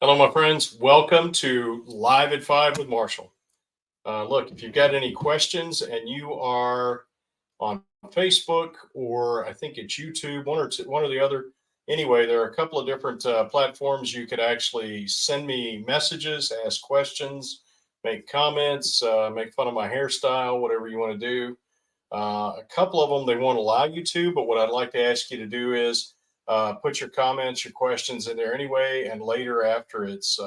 Hello, my friends. Welcome to Live at Five with Marshall. Look, if you've got any questions and you are on Facebook or I think it's YouTube, one or two, one or the other. Anyway, there are a couple of different platforms you could actually send me messages, ask questions, make comments, make fun of my hairstyle, whatever you want to do. A couple of them they won't allow you to, but what I'd like to ask you to do is put your comments, your questions in there anyway, and later after it's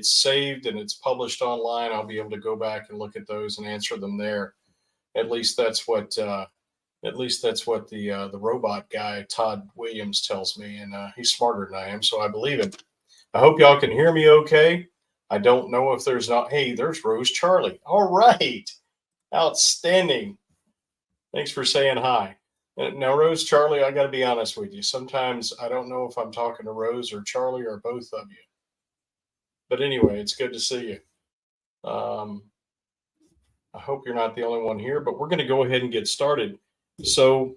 saved and it's published online, I'll be able to go back and look at those and answer them there. At least that's what the robot guy Todd Williams tells me, and he's smarter than I am, so I believe it. I hope y'all can hear me okay. I don't know if there's not. Hey, there's Rose Charlie. All right, outstanding. Thanks for saying hi. Now, Rose Charlie, I got to be honest with you. Sometimes I don't know if I'm talking to Rose or Charlie or both of you. But anyway, it's good to see you. I hope you're not the only one here, but we're going to go ahead and get started. So,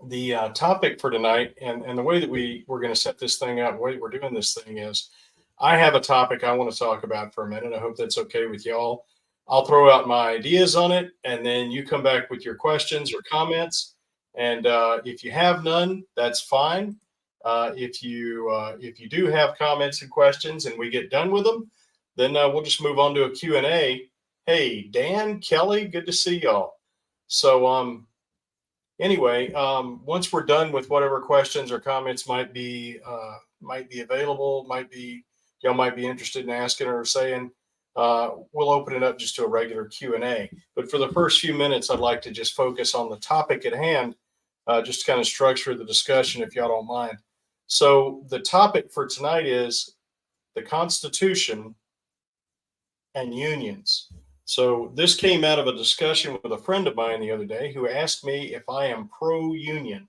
the topic for tonight and the way that we're going to set this thing up, the way we're doing this thing is I have a topic I want to talk about for a minute. I hope that's okay with y'all. I'll throw out my ideas on it, and then you come back with your questions or comments. And if you have none, that's fine. If you do have comments and questions, and we get done with them, then we'll just move on to a Q&A. Hey, Dan, Kelly, good to see y'all. So anyway, once we're done with whatever questions or comments might be available, y'all might be interested in asking or saying, we'll open it up just to a regular Q&A. But for the first few minutes, I'd like to just focus on the topic at hand, just to kind of structure the discussion, if y'all don't mind. So the topic for tonight is the Constitution and unions. So this came out of a discussion with a friend of mine the other day who asked me if I am pro-union.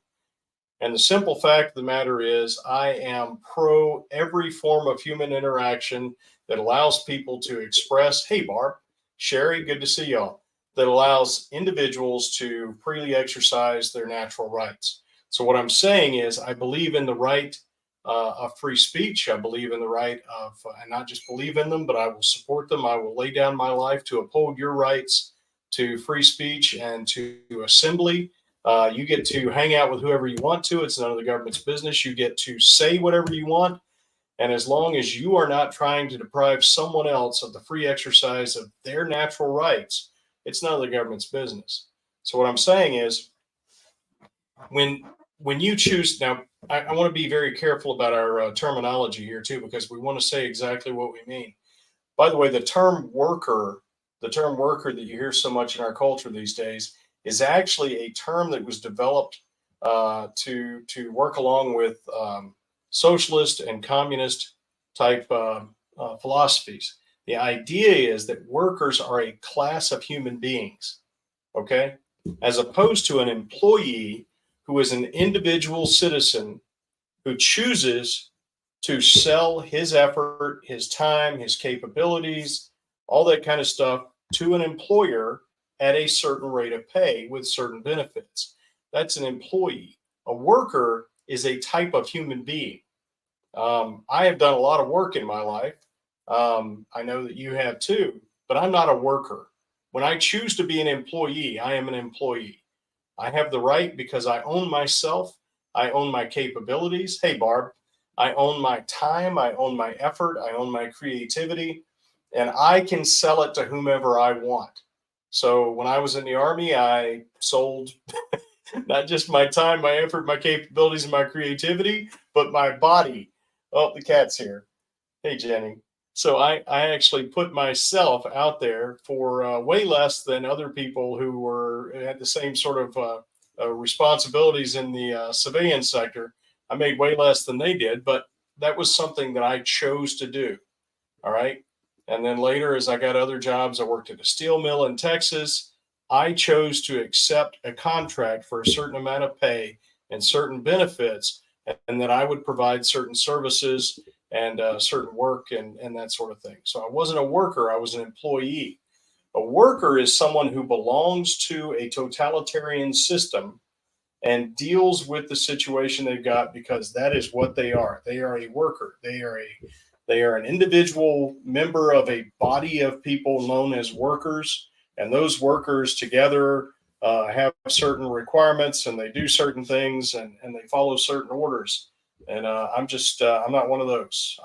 And the simple fact of the matter is I am pro every form of human interaction that allows people to express, hey, Barb, Sherry, good to see y'all, that allows individuals to freely exercise their natural rights. So what I'm saying is I believe in the right of free speech. I believe in the right of, and not just believe in them, but I will support them. I will lay down my life to uphold your rights to free speech and to assembly. You get to hang out with whoever you want to. It's none of the government's business. You get to say whatever you want. And as long as you are not trying to deprive someone else of the free exercise of their natural rights, it's none of the government's business. So what I'm saying is when you choose now, I want to be very careful about our terminology here too, because we want to say exactly what we mean. By the way, the term worker that you hear so much in our culture these days is actually a term that was developed to work along with socialist and communist type philosophies. The idea is that workers are a class of human beings, okay, as opposed to an employee who is an individual citizen who chooses to sell his effort, his time, his capabilities, all that kind of stuff to an employer at a certain rate of pay with certain benefits. That's an employee. A worker is a type of human being. I have done a lot of work in my life. I know that you have too, but I'm not a worker. When I choose to be an employee, I am an employee. I have the right because I own myself. I own my capabilities. Hey, Barb, I own my time. I own my effort. I own my creativity, and I can sell it to whomever I want. So when I was in the Army, I sold not just my time, my effort, my capabilities, and my creativity, but my body. Oh, the cat's here. Hey, Jenny. So I actually put myself out there for way less than other people who had the same sort of responsibilities in the civilian sector. I made way less than they did, but that was something that I chose to do. All right. And then later, as I got other jobs, I worked at a steel mill in Texas. I chose to accept a contract for a certain amount of pay and certain benefits, and that I would provide certain services and certain work and that sort of thing. So I wasn't a worker, I was an employee. A worker is someone who belongs to a totalitarian system and deals with the situation they've got because that is what they are. They are a worker. They are an individual member of a body of people known as workers, and those workers together have certain requirements, and they do certain things, and they follow certain orders. And I'm not one of those.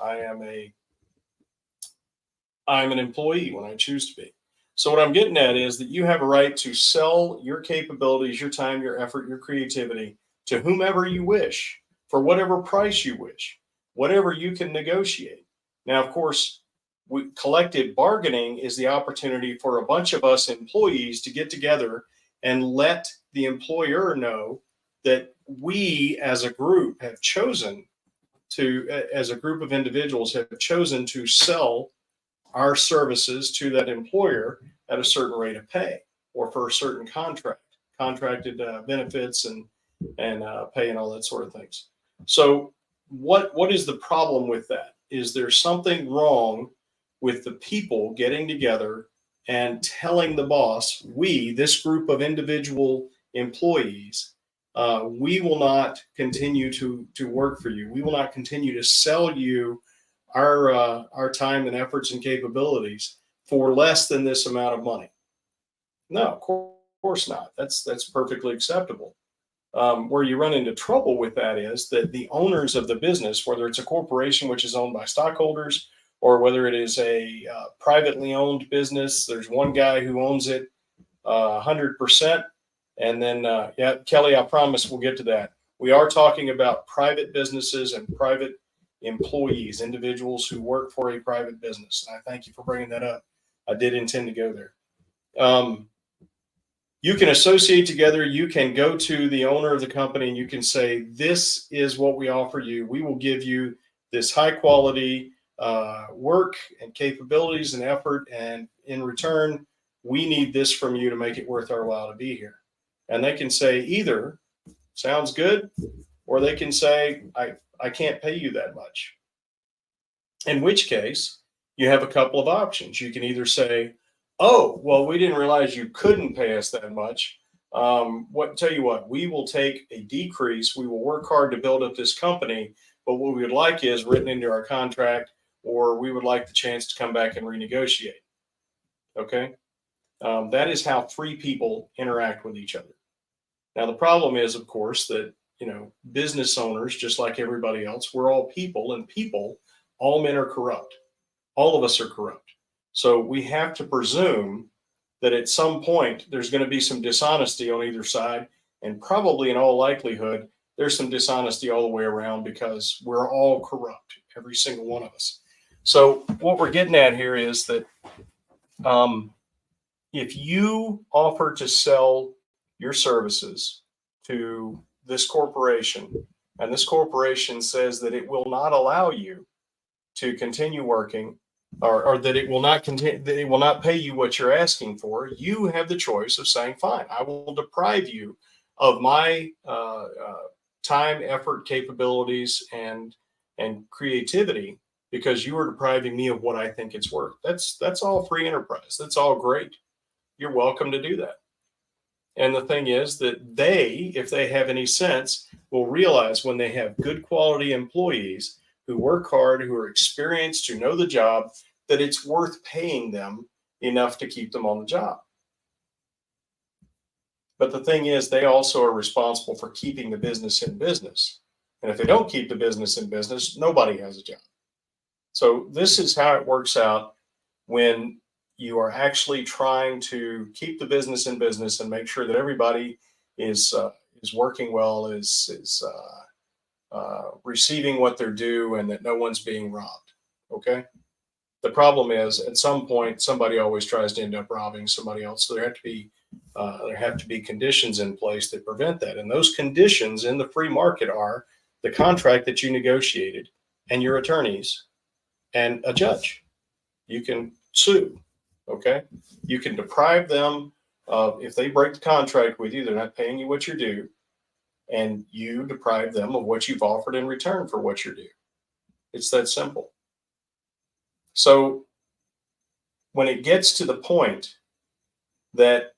I'm an employee when I choose to be. So what I'm getting at is that you have a right to sell your capabilities, your time, your effort, your creativity to whomever you wish for whatever price you wish, whatever you can negotiate. Now, of course, collective bargaining is the opportunity for a bunch of us employees to get together and let the employer know that we as a group have chosen as a group of individuals, have chosen to sell our services to that employer at a certain rate of pay or for a certain contracted benefits and pay and all that sort of things. So what is the problem with that? Is there something wrong with the people getting together and telling the boss, this group of individual employees, we will not continue to work for you. We will not continue to sell you our time and efforts and capabilities for less than this amount of money. No, of course not. That's perfectly acceptable. Where you run into trouble with that is that the owners of the business, whether it's a corporation which is owned by stockholders or whether it is a privately owned business, there's one guy who owns it 100%. And then, yeah, Kelly, I promise we'll get to that. We are talking about private businesses and private employees, individuals who work for a private business. And I thank you for bringing that up. I did intend to go there. You can associate together. You can go to the owner of the company and you can say, this is what we offer you. We will give you this high quality work and capabilities and effort. And in return, we need this from you to make it worth our while to be here. And they can say either sounds good, or they can say, I can't pay you that much. In which case, you have a couple of options. You can either say, oh, well, we didn't realize you couldn't pay us that much. Tell you what, we will take a decrease. We will work hard to build up this company, but what we would like is written into our contract, or we would like the chance to come back and renegotiate. Okay. That is how free people interact with each other. Now, the problem is, of course, that, business owners, just like everybody else, we're all people, and people, all men are corrupt. All of us are corrupt. So we have to presume that at some point there's going to be some dishonesty on either side, and probably in all likelihood, there's some dishonesty all the way around because we're all corrupt, every single one of us. So what we're getting at here is that if you offer to sell your services to this corporation, and this corporation says that it will not allow you to continue working, or that it will not continue, that it will not pay you what you're asking for, you have the choice of saying, fine, I will deprive you of my time, effort, capabilities, and creativity because you are depriving me of what I think it's worth. That's all free enterprise. That's all great. You're welcome to do that. And the thing is that they, if they have any sense, will realize when they have good quality employees who work hard, who are experienced, who know the job, that it's worth paying them enough to keep them on the job. But the thing is, they also are responsible for keeping the business in business. And if they don't keep the business in business, nobody has a job. So this is how it works out when you are actually trying to keep the business in business and make sure that everybody is working well, is receiving what they're due, and that no one's being robbed. Okay. The problem is, at some point, somebody always tries to end up robbing somebody else. So there have to be conditions in place that prevent that. And those conditions in the free market are the contract that you negotiated, and your attorneys, and a judge. You can sue. Okay. You can deprive them of, if they break the contract with you, they're not paying you what you're due, and you deprive them of what you've offered in return for what you're due. It's that simple. So when it gets to the point that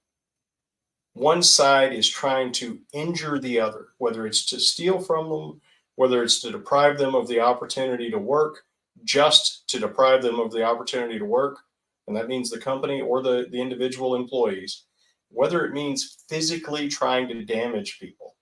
one side is trying to injure the other, whether it's to steal from them, whether it's to deprive them of the opportunity to work just to deprive them of the opportunity to work, and that means the company or the individual employees, whether it means physically trying to damage people,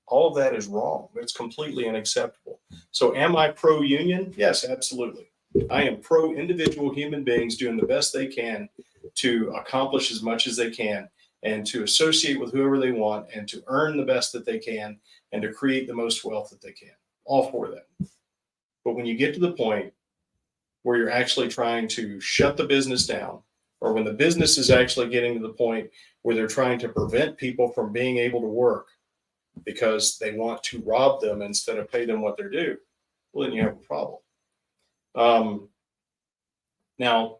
all of that is wrong. It's completely unacceptable. So am I pro-union? Yes, absolutely. I am pro-individual human beings doing the best they can to accomplish as much as they can and to associate with whoever they want and to earn the best that they can and to create the most wealth that they can. All for that. But when you get to the point where you're actually trying to shut the business down, or when the business is actually getting to the point where they're trying to prevent people from being able to work because they want to rob them instead of pay them what they're due, well, then you have a problem. Now,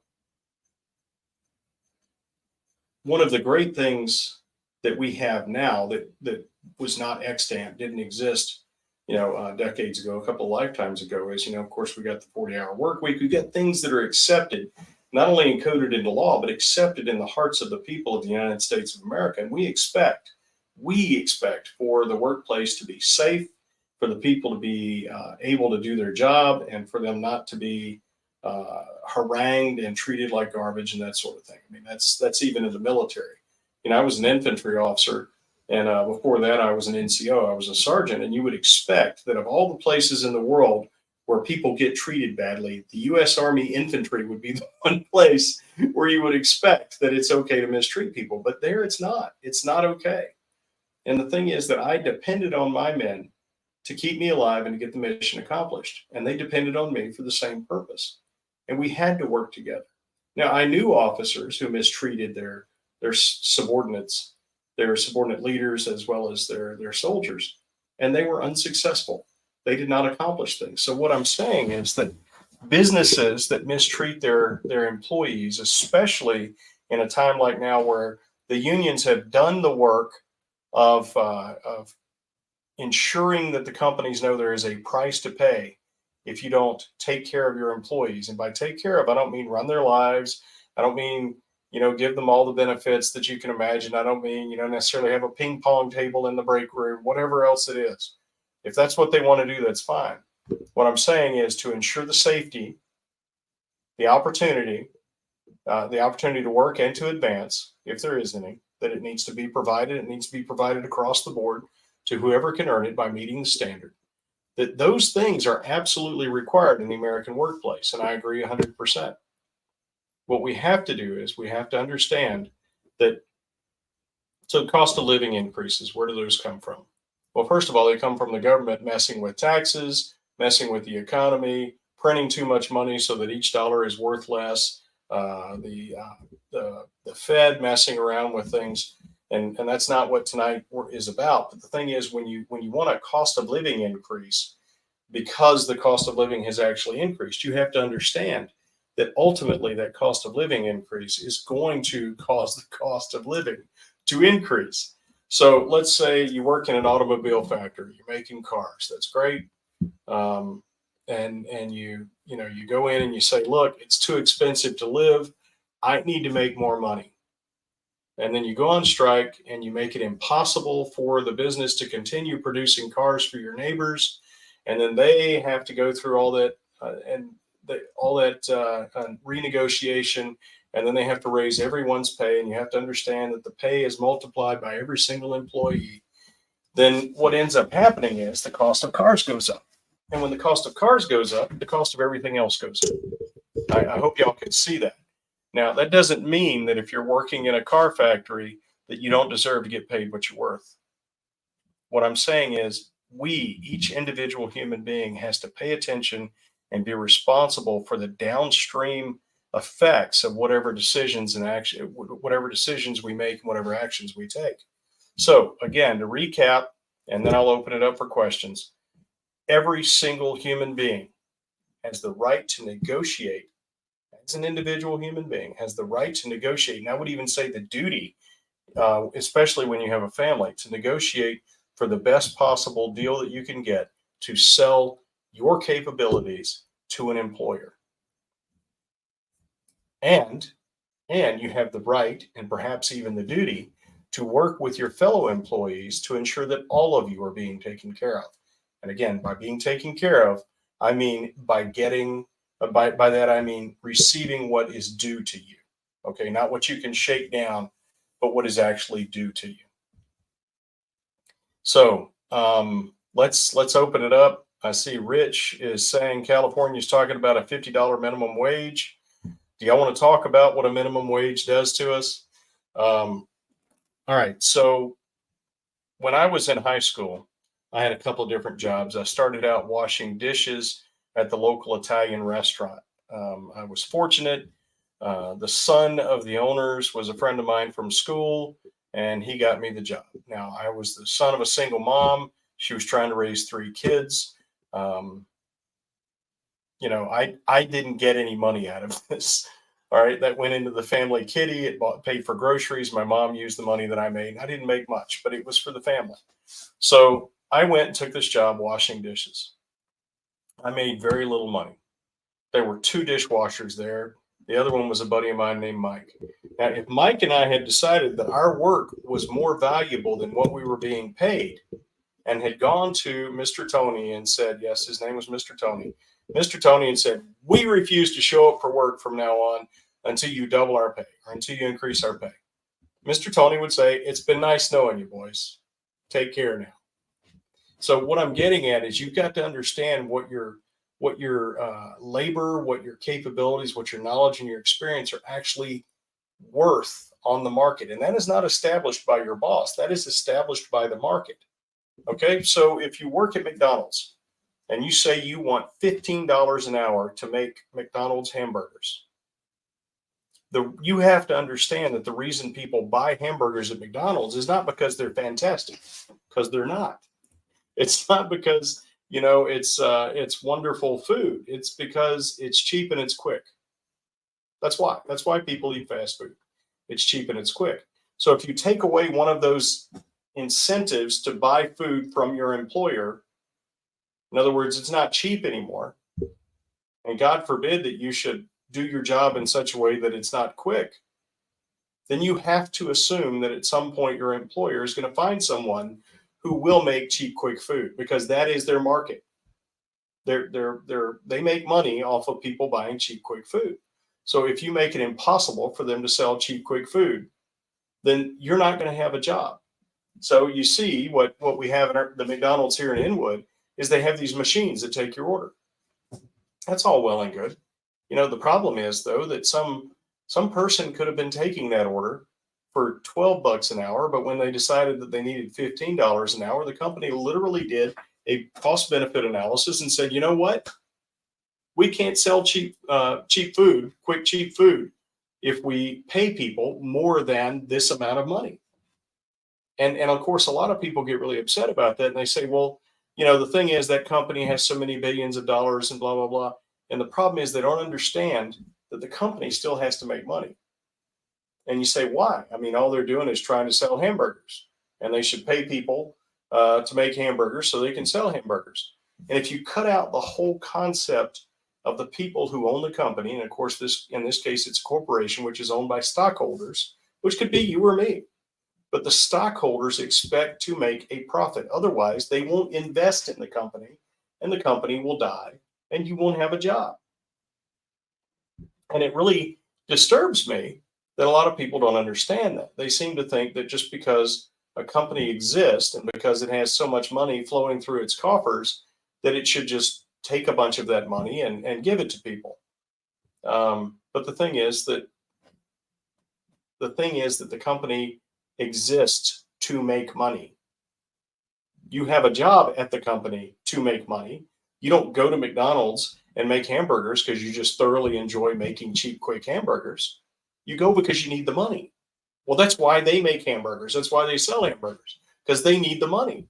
one of the great things that we have now that was not extant, didn't exist, decades ago, a couple of lifetimes ago, is, of course, we got the 40-hour work week. We got things that are accepted, not only encoded into law, but accepted in the hearts of the people of the United States of America. And we expect for the workplace to be safe, for the people to be able to do their job, and for them not to be harangued and treated like garbage and that sort of thing. I mean, that's even in the military. I was an infantry officer, and before that, I was an NCO. I was a sergeant, and you would expect that of all the places in the world where people get treated badly, the U.S. Army infantry would be the one place where you would expect that it's okay to mistreat people. But there, it's not. It's not okay. And the thing is that I depended on my men to keep me alive and to get the mission accomplished, and they depended on me for the same purpose. And we had to work together. Now, I knew officers who mistreated their subordinates, their subordinate leaders, as well as their soldiers, and they were unsuccessful. They did not accomplish things. So what I'm saying is that businesses that mistreat their employees, especially in a time like now where the unions have done the work of ensuring that the companies know there is a price to pay if you don't take care of your employees. And by take care of, I don't mean run their lives. I don't mean, give them all the benefits that you can imagine. I don't mean, necessarily have a ping pong table in the break room, whatever else it is. If that's what they want to do, that's fine. What I'm saying is to ensure the safety, the opportunity to work and to advance, if there is any, that it needs to be provided. It needs to be provided across the board to whoever can earn it by meeting the standard. That those things are absolutely required in the American workplace, and I agree 100%. What we have to do is we have to understand that, so cost of living increases, where do those come from? Well, first of all, they come from the government messing with taxes, messing with the economy, printing too much money so that each dollar is worth less, the Fed messing around with things. And that's not what tonight is about. But the thing is, when you want a cost of living increase, because the cost of living has actually increased, you have to understand that ultimately that cost of living increase is going to cause the cost of living to increase. So let's say you work in an automobile factory, you're making cars. That's great. And you go in and you say, look, it's too expensive to live. I need to make more money. And then you go on strike and you make it impossible for the business to continue producing cars for your neighbors. And then they have to go through all that renegotiation. And then they have to raise everyone's pay. And you have to understand that the pay is multiplied by every single employee. Then what ends up happening is the cost of cars goes up. And when the cost of cars goes up, the cost of everything else goes up. I hope y'all can see that. Now, that doesn't mean that if you're working in a car factory that you don't deserve to get paid what you're worth. What I'm saying is each individual human being has to pay attention and be responsible for the downstream effects of whatever decisions we make and whatever actions we take. So again, to recap, and then I'll open it up for questions. Every single human being has the right to negotiate. As an individual human being has the right to negotiate, and I would even say the duty, especially when you have a family, to negotiate for the best possible deal that you can get to sell your capabilities to an employer. And you have the right and perhaps even the duty to work with your fellow employees to ensure that all of you are being taken care of. And again, by being taken care of, I mean by getting By that, I mean receiving what is due to you. Okay. Not what you can shake down, but what is actually due to you. So let's open it up. I see Rich is saying California is talking about a $50 minimum wage. Do y'all want to talk about what a minimum wage does to us? All right. So when I was in high school, I had a couple of different jobs. I started out washing dishes at the local Italian restaurant. I was fortunate. The son of the owners was a friend of mine from school, and he got me the job. Now, I was the son of a single mom. She was trying to raise 3 kids. I didn't get any money out of this. All right, that went into the family kitty. It paid for groceries. My mom used the money that I made. I didn't make much, but it was for the family. So I went and took this job washing dishes. I made very little money. There were 2 dishwashers there. The other one was a buddy of mine named Mike. Now, if Mike and I had decided that our work was more valuable than what we were being paid and had gone to Mr. Tony and said, yes, his name was Mr. Tony, and said, we refuse to show up for work from now on until you double our pay or until you increase our pay. Mr. Tony would say, it's been nice knowing you, boys. Take care now. So what I'm getting at is you've got to understand what your labor, what your capabilities, what your knowledge and your experience are actually worth on the market. And that is not established by your boss. That is established by the market. Okay. So if you work at McDonald's and you say you want $15 an hour to make McDonald's hamburgers, you have to understand that the reason people buy hamburgers at McDonald's is not because they're fantastic, because they're not. It's not because it's wonderful food. It's because it's cheap and it's quick. That's why. That's why people eat fast food. It's cheap and it's quick. So if you take away one of those incentives to buy food from your employer, in other words, it's not cheap anymore. And God forbid that you should do your job in such a way that it's not quick. Then you have to assume that at some point your employer is going to find someone who will make cheap, quick food because that is their market. They make money off of people buying cheap, quick food. So if you make it impossible for them to sell cheap, quick food, then you're not going to have a job. So you see what we have in the McDonald's here in Inwood is they have these machines that take your order. That's all well and good. The problem is though that some person could have been taking that order for $12 an hour, but when they decided that they needed $15 an hour, the company literally did a cost benefit analysis and said, you know what? We can't sell cheap food, quick, cheap food if we pay people more than this amount of money. And of course, a lot of people get really upset about that. And they say, well, the thing is that company has so many billions of dollars and blah, blah, blah. And the problem is they don't understand that the company still has to make money. And you say, why? I mean, all they're doing is trying to sell hamburgers, and they should pay people to make hamburgers so they can sell hamburgers. And if you cut out the whole concept of the people who own the company, and of course, in this case, it's a corporation which is owned by stockholders, which could be you or me, but the stockholders expect to make a profit. Otherwise, they won't invest in the company, and the company will die, and you won't have a job. And it really disturbs me that a lot of people don't understand that. They seem to think that just because a company exists and because it has so much money flowing through its coffers, that it should just take a bunch of that money and give it to people. But the thing is that the company exists to make money. You have a job at the company to make money. You don't go to McDonald's and make hamburgers because you just thoroughly enjoy making cheap, quick hamburgers. You go because you need the money. Well, that's why they make hamburgers. That's why they sell hamburgers, because they need the money.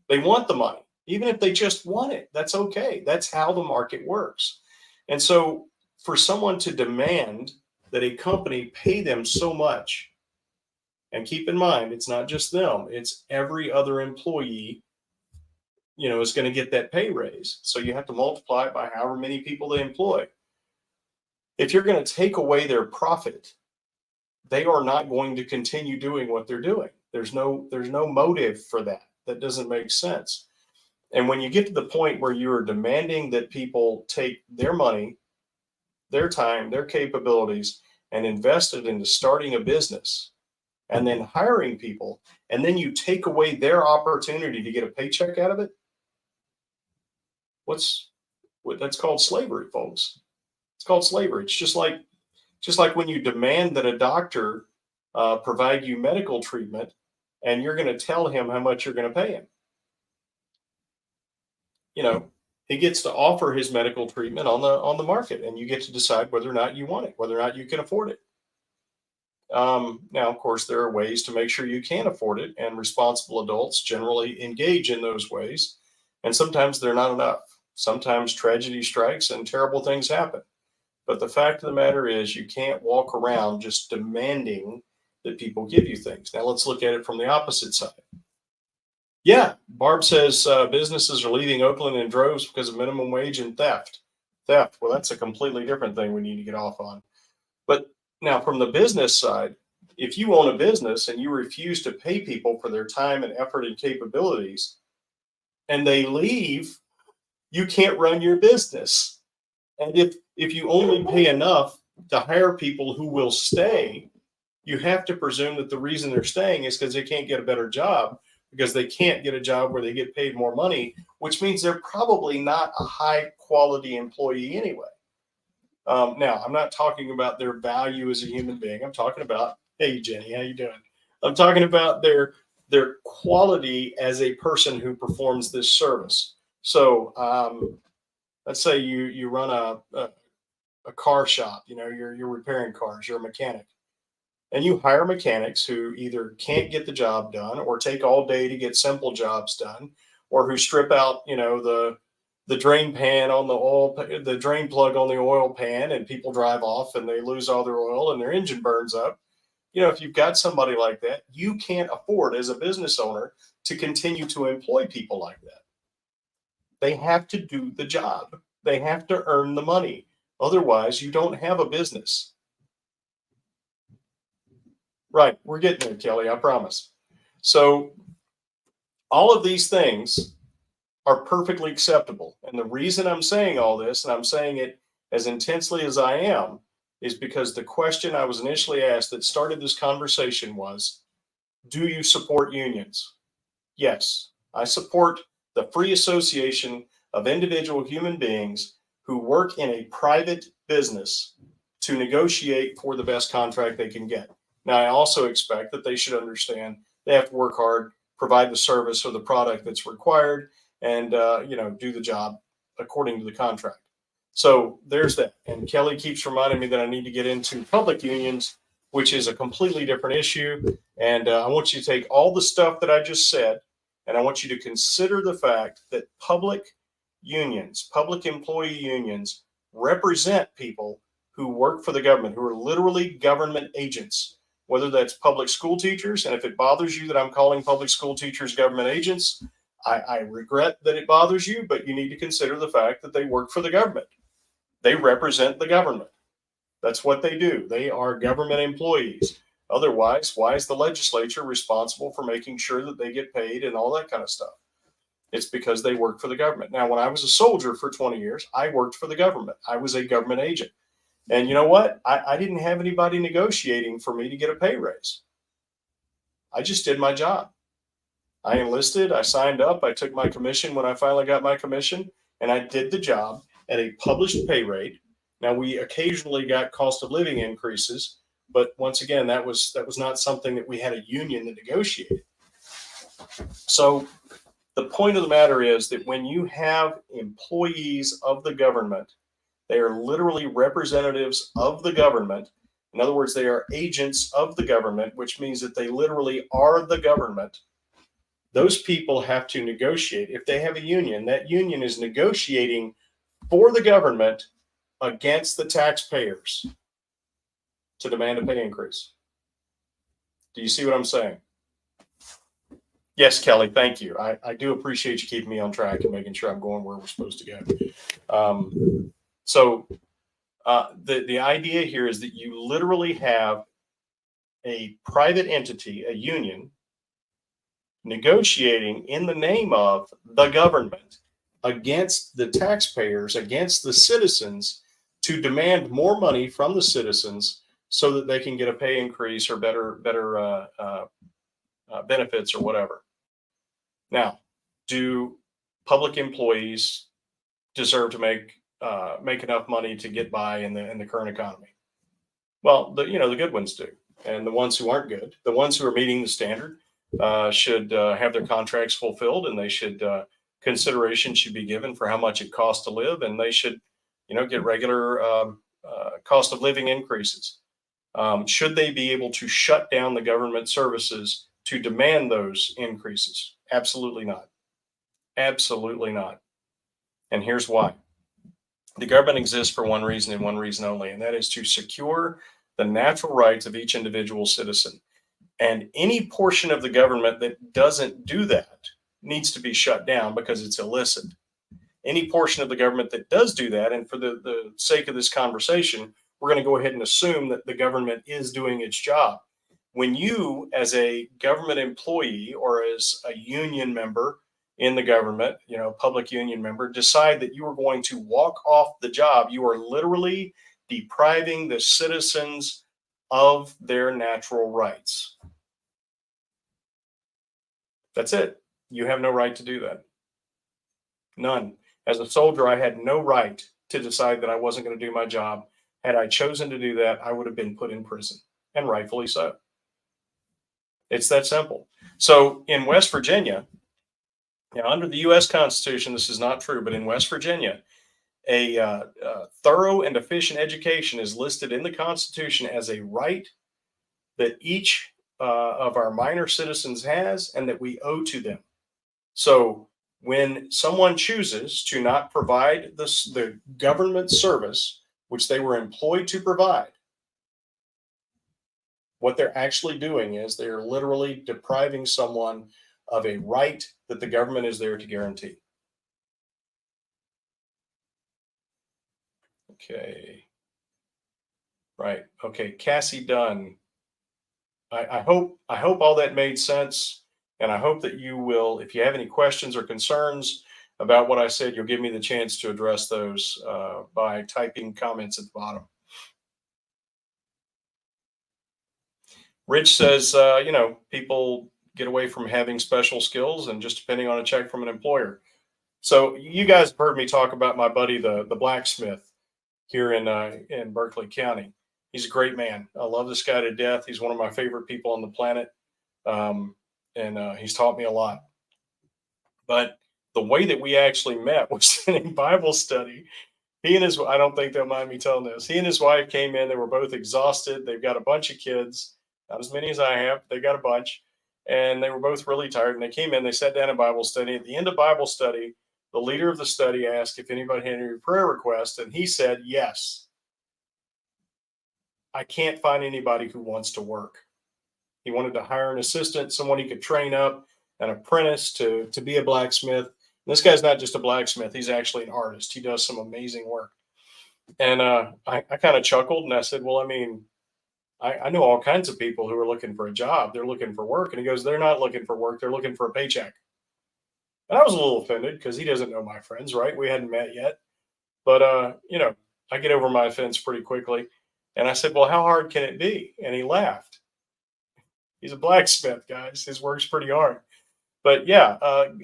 They want the money. Even if they just want it, that's okay. That's how the market works. And so for someone to demand that a company pay them so much, and keep in mind, it's not just them, it's every other employee, is going to get that pay raise. So you have to multiply it by however many people they employ. If you're going to take away their profit, they are not going to continue doing what they're doing. There's no motive for that. That doesn't make sense. And when you get to the point where you're demanding that people take their money their time, their capabilities, and invest it into starting a business and then hiring people, and then you take away their opportunity to get a paycheck out of it, that's called slavery, folks. It's called slavery. It's just like when you demand that a doctor provide you medical treatment, and you're going to tell him how much you're going to pay him. You know, he gets to offer his medical treatment on the market, and you get to decide whether or not you want it, whether or not you can afford it. Now, of course, there are ways to make sure you can afford it, and responsible adults generally engage in those ways. And sometimes they're not enough. Sometimes tragedy strikes and terrible things happen. But the fact of the matter is, you can't walk around just demanding that people give you things. Now, let's look at it from the opposite side. Yeah, Barb says businesses are leaving Oakland in droves because of minimum wage and theft. Theft, well, that's a completely different thing we need to get off on. But now, from the business side, if you own a business and you refuse to pay people for their time and effort and capabilities, and they leave, you can't run your business. And if you only pay enough to hire people who will stay, you have to presume that the reason they're staying is because they can't get a better job, because they can't get a job where they get paid more money, which means they're probably not a high quality employee anyway. Now, I'm not talking about their value as a human being. I'm talking about, hey, Jenny, how you doing? I'm talking about their quality as a person who performs this service. So let's say you run a car shop. You know, you're repairing cars. You're a mechanic, and you hire mechanics who either can't get the job done, or take all day to get simple jobs done, or who strip out, you know, the drain pan on the drain plug on the oil pan, and people drive off and they lose all their oil and their engine burns up. You know, if you've got somebody like that, you can't afford as a business owner to continue to employ people like that. They have to do the job. They have to earn the money. Otherwise, you don't have a business. Right. We're getting there, Kelly, I promise. So all of these things are perfectly acceptable. And the reason I'm saying all this, and I'm saying it as intensely as I am, is because the question I was initially asked that started this conversation was, do you support unions? Yes, I support the free association of individual human beings who work in a private business to negotiate for the best contract they can get. Now, I also expect that they should understand they have to work hard, provide the service or the product that's required, and do the job according to the contract. So there's that. And Kelly keeps reminding me that I need to get into public unions, which is a completely different issue. And I want you to take all the stuff that I just said, and I want you to consider the fact that public unions, public employee unions, represent people who work for the government, who are literally government agents, whether that's public school teachers. And if it bothers you that I'm calling public school teachers government agents, I regret that it bothers you, but you need to consider the fact that they work for the government. They represent the government. That's what they do. They are government employees. Otherwise, why is the legislature responsible for making sure that they get paid and all that kind of stuff? It's because they work for the government. Now, when I was a soldier for 20 years, I worked for the government. I was a government agent. And you know what? I didn't have anybody negotiating for me to get a pay raise. I just did my job. I enlisted, I signed up, I took my commission when I finally got my commission, and I did the job at a published pay rate. Now, we occasionally got cost of living increases, but once again, that was not something that we had a union that negotiated. So the point of the matter is that when you have employees of the government, they are literally representatives of the government. In other words, they are agents of the government, which means that they literally are the government. Those people have to negotiate. If they have a union, that union is negotiating for the government against the taxpayers to demand a pay increase. Do you see what I'm saying? Yes, Kelly, thank you. I do appreciate you keeping me on track and making sure I'm going where we're supposed to go. So the idea here is that you literally have a private entity, a union, negotiating in the name of the government against the taxpayers, against the citizens, to demand more money from the citizens so that they can get a pay increase or better benefits or whatever. Now, do public employees deserve to make enough money to get by in the current economy? Well, the good ones do, and the ones who aren't good, the ones who are meeting the standard, should have their contracts fulfilled, and they should consideration should be given for how much it costs to live, and they should, get regular cost of living increases. Should they be able to shut down the government services to demand those increases? Absolutely not. Absolutely not. And here's why. The government exists for one reason and one reason only, and that is to secure the natural rights of each individual citizen. And any portion of the government that doesn't do that needs to be shut down because it's illicit. Any portion of the government that does do that, and for the sake of this conversation, we're going to go ahead and assume that the government is doing its job. When you, as a government employee or as a union member in the government, public union member, decide that you are going to walk off the job, you are literally depriving the citizens of their natural rights. That's it. You have no right to do that. None. As a soldier, I had no right to decide that I wasn't going to do my job. Had I chosen to do that, I would have been put in prison, and rightfully so. It's that simple. So in West Virginia, under the U.S. Constitution, this is not true, but in West Virginia, a thorough and efficient education is listed in the Constitution as a right that each of our minor citizens has and that we owe to them. So when someone chooses to not provide the government service, which they were employed to provide, what they're actually doing is they're literally depriving someone of a right that the government is there to guarantee. Okay. Right. Okay. Cassie Dunn. I hope all that made sense. And I hope that you will, if you have any questions or concerns about what I said, you'll give me the chance to address those by typing comments at the bottom. Rich says, people get away from having special skills and just depending on a check from an employer. So you guys have heard me talk about my buddy, the blacksmith here in Berkeley County. He's a great man. I love this guy to death. He's one of my favorite people on the planet. And he's taught me a lot. But the way that we actually met was in a Bible study. I don't think they'll mind me telling this. He and his wife came in. They were both exhausted. They've got a bunch of kids, not as many as I have. They got a bunch. And they were both really tired. And they came in, they sat down in Bible study. At the end of Bible study, the leader of the study asked if anybody had any prayer requests. And he said, yes. I can't find anybody who wants to work. He wanted to hire an assistant, someone he could train up, an apprentice to be a blacksmith. And this guy's not just a blacksmith. He's actually an artist. He does some amazing work. And I kind of chuckled and I said, well, I know all kinds of people who are looking for a job. They're looking for work. And he goes, they're not looking for work. They're looking for a paycheck. And I was a little offended because he doesn't know my friends, right? We hadn't met yet. But, I get over my offense pretty quickly. And I said, well, how hard can it be? And he laughed. He's a blacksmith, guys. His work's pretty hard. But yeah,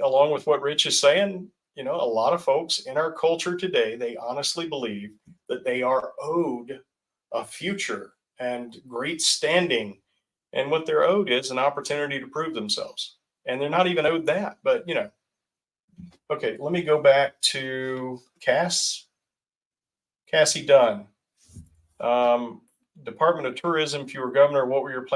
along with what Rich is saying, a lot of folks in our culture today, they honestly believe that they are owed a future and great standing. And what they're owed is an opportunity to prove themselves. And they're not even owed that. But, okay, let me go back to Cassie Dunn. Department of Tourism, if you were governor, what were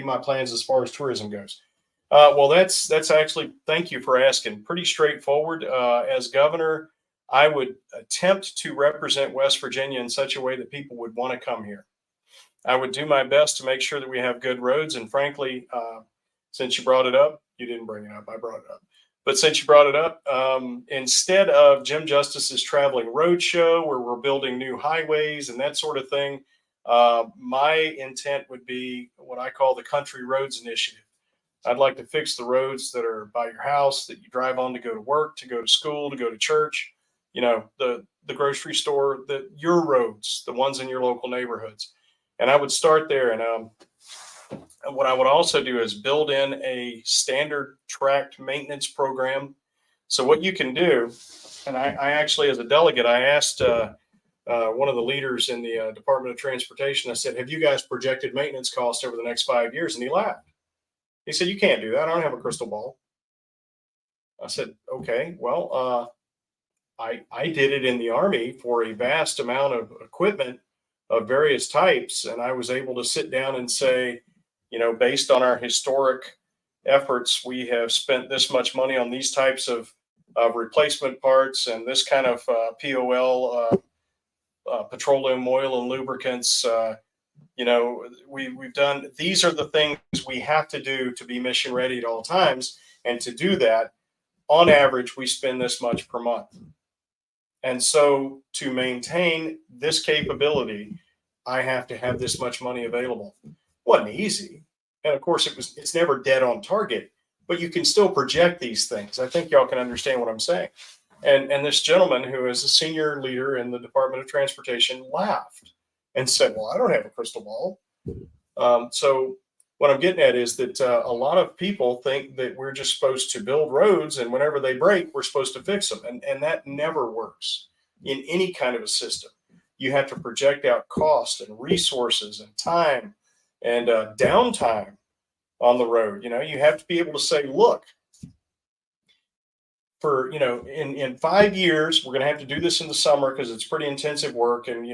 my plans as far as tourism goes? Well, that's actually, thank you for asking. Pretty straightforward. As governor, I would attempt to represent West Virginia in such a way that people would want to come here. I would do my best to make sure that we have good roads. And frankly, since you brought it up, you didn't bring it up, I brought it up. But since you brought it up, instead of Jim Justice's traveling road show where we're building new highways and that sort of thing, my intent would be what I call the Country Roads Initiative. I'd like to fix the roads that are by your house that you drive on to go to work, to go to school, to go to church. The the grocery store, your roads, the ones in your local neighborhoods. And I would start there. And what I would also do is build in a standard tracked maintenance program. So what you can do, and I actually, as a delegate, I asked one of the leaders in the Department of Transportation, I said, have you guys projected maintenance costs over the next 5 years? And he laughed. He said, you can't do that. I don't have a crystal ball. I said, okay, well, I did it in the Army for a vast amount of equipment of various types. And I was able to sit down and say, based on our historic efforts, we have spent this much money on these types of replacement parts and this kind of POL, petroleum, oil, and lubricants. We've done, these are the things we have to do to be mission ready at all times. And to do that, on average, we spend this much per month. And so to maintain this capability, I have to have this much money available. Wasn't easy. And of course it's never dead on target, but you can still project these things. I think y'all can understand what I'm saying. And this gentleman who is a senior leader in the Department of Transportation laughed and said, well, I don't have a crystal ball. So what I'm getting at is that a lot of people think that we're just supposed to build roads, and whenever they break, we're supposed to fix them. And that never works in any kind of a system. You have to project out cost and resources and time and downtime on the road. You have to be able to say, look, for, in 5 years, we're going to have to do this in the summer because it's pretty intensive work. And,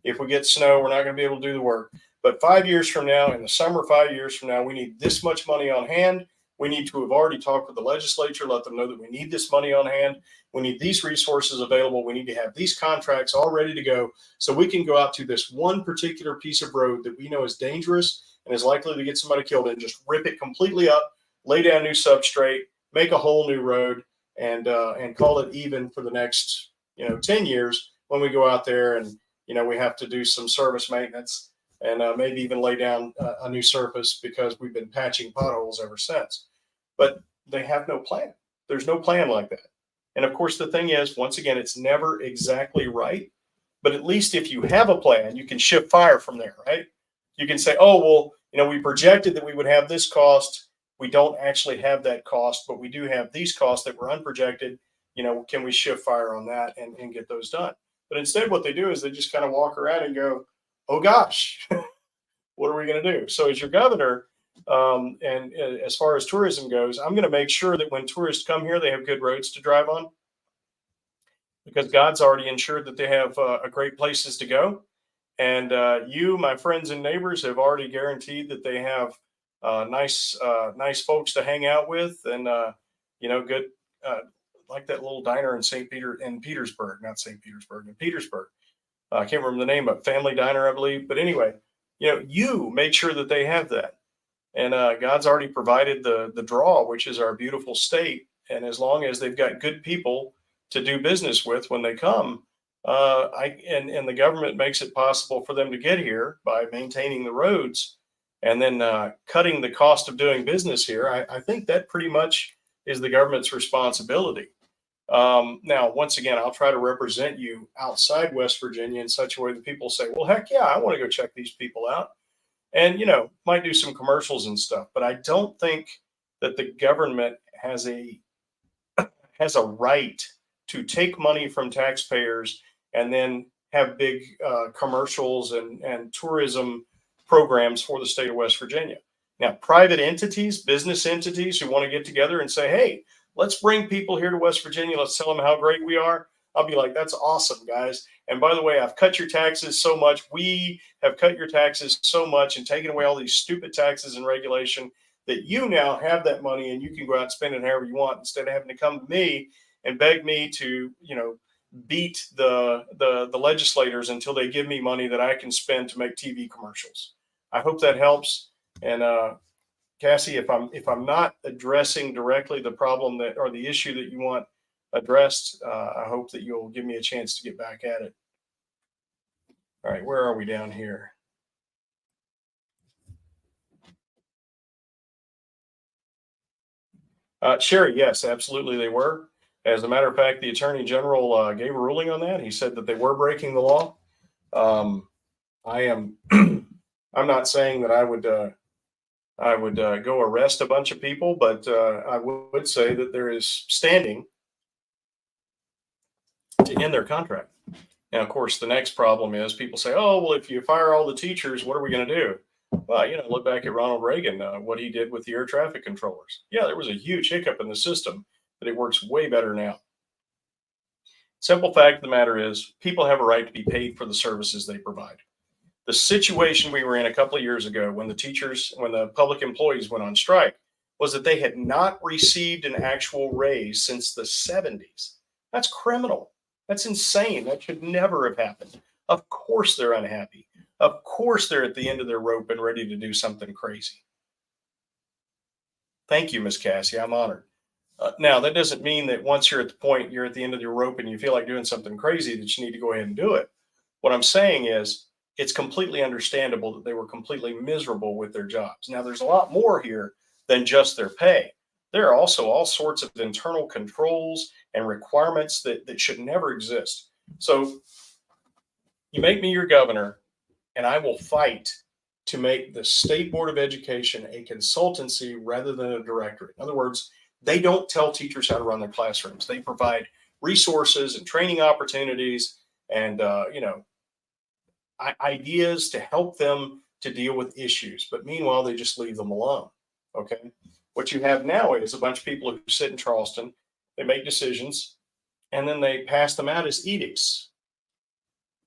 if we get snow, we're not going to be able to do the work. But 5 years from now, in the summer, 5 years from now, we need this much money on hand. We need to have already talked with the legislature, let them know that we need this money on hand. We need these resources available. We need to have these contracts all ready to go so we can go out to this one particular piece of road that we know is dangerous and is likely to get somebody killed, and just rip it completely up, lay down new substrate, make a whole new road, and call it even for the next 10 years when we go out there and we have to do some service maintenance and maybe even lay down a new surface because we've been patching potholes ever since. But they have no plan. There's no plan like that. And of course, the thing is, once again, it's never exactly right. But at least if you have a plan, you can shift fire from there, right? You can say, oh, well, we projected that we would have this cost. We don't actually have that cost, but we do have these costs that were unprojected. Can we shift fire on that and get those done? But instead, what they do is they just kind of walk around and go, oh, gosh, what are we going to do? So as your governor, and as far as tourism goes, I'm going to make sure that when tourists come here, they have good roads to drive on, because God's already ensured that they have great places to go. And you, my friends and neighbors, have already guaranteed that they have nice folks to hang out with, and good, like that little diner in Petersburg. I can't remember the name, but Family Diner, I believe. But anyway, you make sure that they have that. And God's already provided the draw, which is our beautiful state. And as long as they've got good people to do business with when they come, and the government makes it possible for them to get here by maintaining the roads and then cutting the cost of doing business here, I think that pretty much is the government's responsibility. Now, once again, I'll try to represent you outside West Virginia in such a way that people say, well, heck yeah, I want to go check these people out. And, might do some commercials and stuff. But I don't think that the government has a right to take money from taxpayers and then have big commercials and tourism programs for the state of West Virginia. Now, private entities, business entities who want to get together and say, hey, let's bring people here to West Virginia. Let's tell them how great we are. I'll be like, that's awesome, guys. And by the way, I've cut your taxes so much. We have cut your taxes so much and taken away all these stupid taxes and regulation that you now have that money and you can go out and spend it however you want, instead of having to come to me and beg me to, beat the legislators until they give me money that I can spend to make TV commercials. I hope that helps. And Cassie, if I'm not addressing directly the problem or the issue that you want addressed, I hope that you'll give me a chance to get back at it. All right, where are we down here? Sherry, yes, absolutely they were. As a matter of fact, the Attorney General gave a ruling on that. He said that they were breaking the law. I am. I'm not saying that I would go arrest a bunch of people, but I would say that there is standing to end their contract. And of course, the next problem is people say, "Oh, well, if you fire all the teachers, what are we going to do?" Well, look back at Ronald Reagan, what he did with the air traffic controllers. Yeah, there was a huge hiccup in the system, but it works way better now. Simple fact of the matter is, people have a right to be paid for the services they provide. The situation we were in a couple of years ago when the public employees went on strike was that they had not received an actual raise since the 70s. That's criminal. That's insane. That should never have happened. Of course they're unhappy. Of course they're at the end of their rope and ready to do something crazy. Thank you, Miss Cassie. I'm honored. Now, that doesn't mean that once you're at the point, you're at the end of your rope and you feel like doing something crazy, that you need to go ahead and do it. What I'm saying is, it's completely understandable that they were completely miserable with their jobs. Now, there's a lot more here than just their pay. There are also all sorts of internal controls and requirements that should never exist. So, you make me your governor, and I will fight to make the State Board of Education a consultancy rather than a directorate. In other words, they don't tell teachers how to run their classrooms. They provide resources and training opportunities and ideas to help them to deal with issues. But meanwhile, they just leave them alone. Okay. What you have now is a bunch of people who sit in Charleston, they make decisions, and then they pass them out as edicts.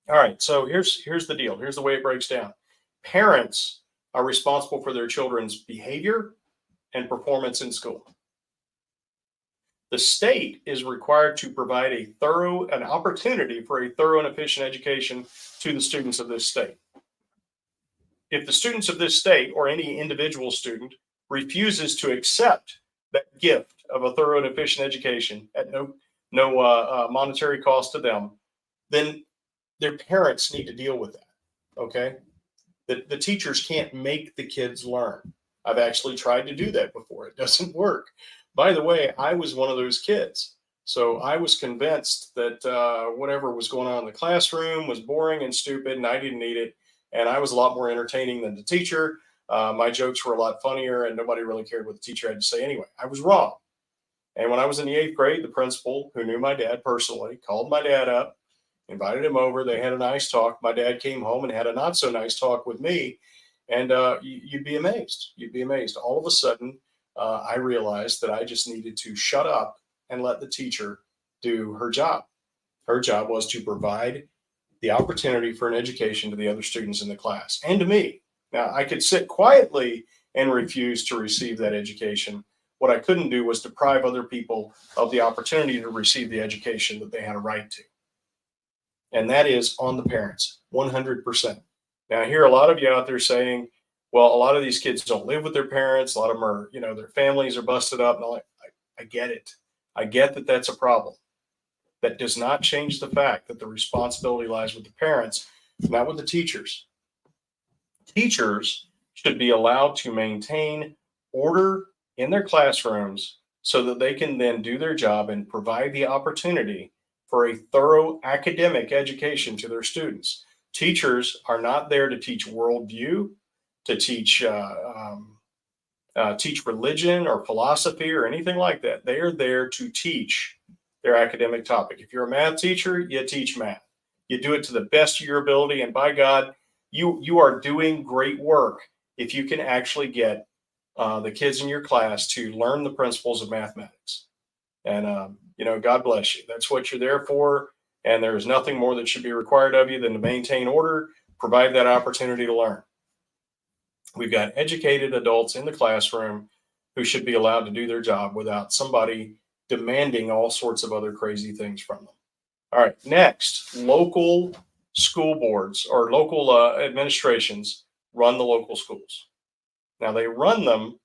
All right. So here's the deal. Here's the way it breaks down. Parents are responsible for their children's behavior and performance in school. The state is required to provide an opportunity for a thorough and efficient education to the students of this state. If the students of this state or any individual student refuses to accept that gift of a thorough and efficient education at no monetary cost to them, then their parents need to deal with that. Okay, the teachers can't make the kids learn. I've actually tried to do that before. It doesn't work. By the way, I was one of those kids. So I was convinced that whatever was going on in the classroom was boring and stupid, and I didn't need it. And I was a lot more entertaining than the teacher. My jokes were a lot funnier, and nobody really cared what the teacher had to say anyway. I was wrong. And when I was in the 8th grade, the principal, who knew my dad personally, called my dad up, invited him over. They had a nice talk. My dad came home and had a not so nice talk with me. And you'd be amazed. You'd be amazed. All of a sudden, I realized that I just needed to shut up and let the teacher do her job. Her job was to provide the opportunity for an education to the other students in the class and to me. Now, I could sit quietly and refuse to receive that education. What I couldn't do was deprive other people of the opportunity to receive the education that they had a right to. And that is on the parents, 100%. Now, I hear a lot of you out there saying, well, a lot of these kids don't live with their parents. A lot of them are, their families are busted up. And I get it. I get that that's a problem. That does not change the fact that the responsibility lies with the parents, not with the teachers. Teachers should be allowed to maintain order in their classrooms so that they can then do their job and provide the opportunity for a thorough academic education to their students. Teachers are not there to teach worldview, to teach religion or philosophy or anything like that. They are there to teach their academic topic. If you're a math teacher, you teach math. You do it to the best of your ability, and by God, you are doing great work if you can actually get the kids in your class to learn the principles of mathematics. And God bless you. That's what you're there for. And there's nothing more that should be required of you than to maintain order, provide that opportunity to learn. We've got educated adults in the classroom who should be allowed to do their job without somebody demanding all sorts of other crazy things from them. All right, next, local school boards or local administrations run the local schools. Now, they run them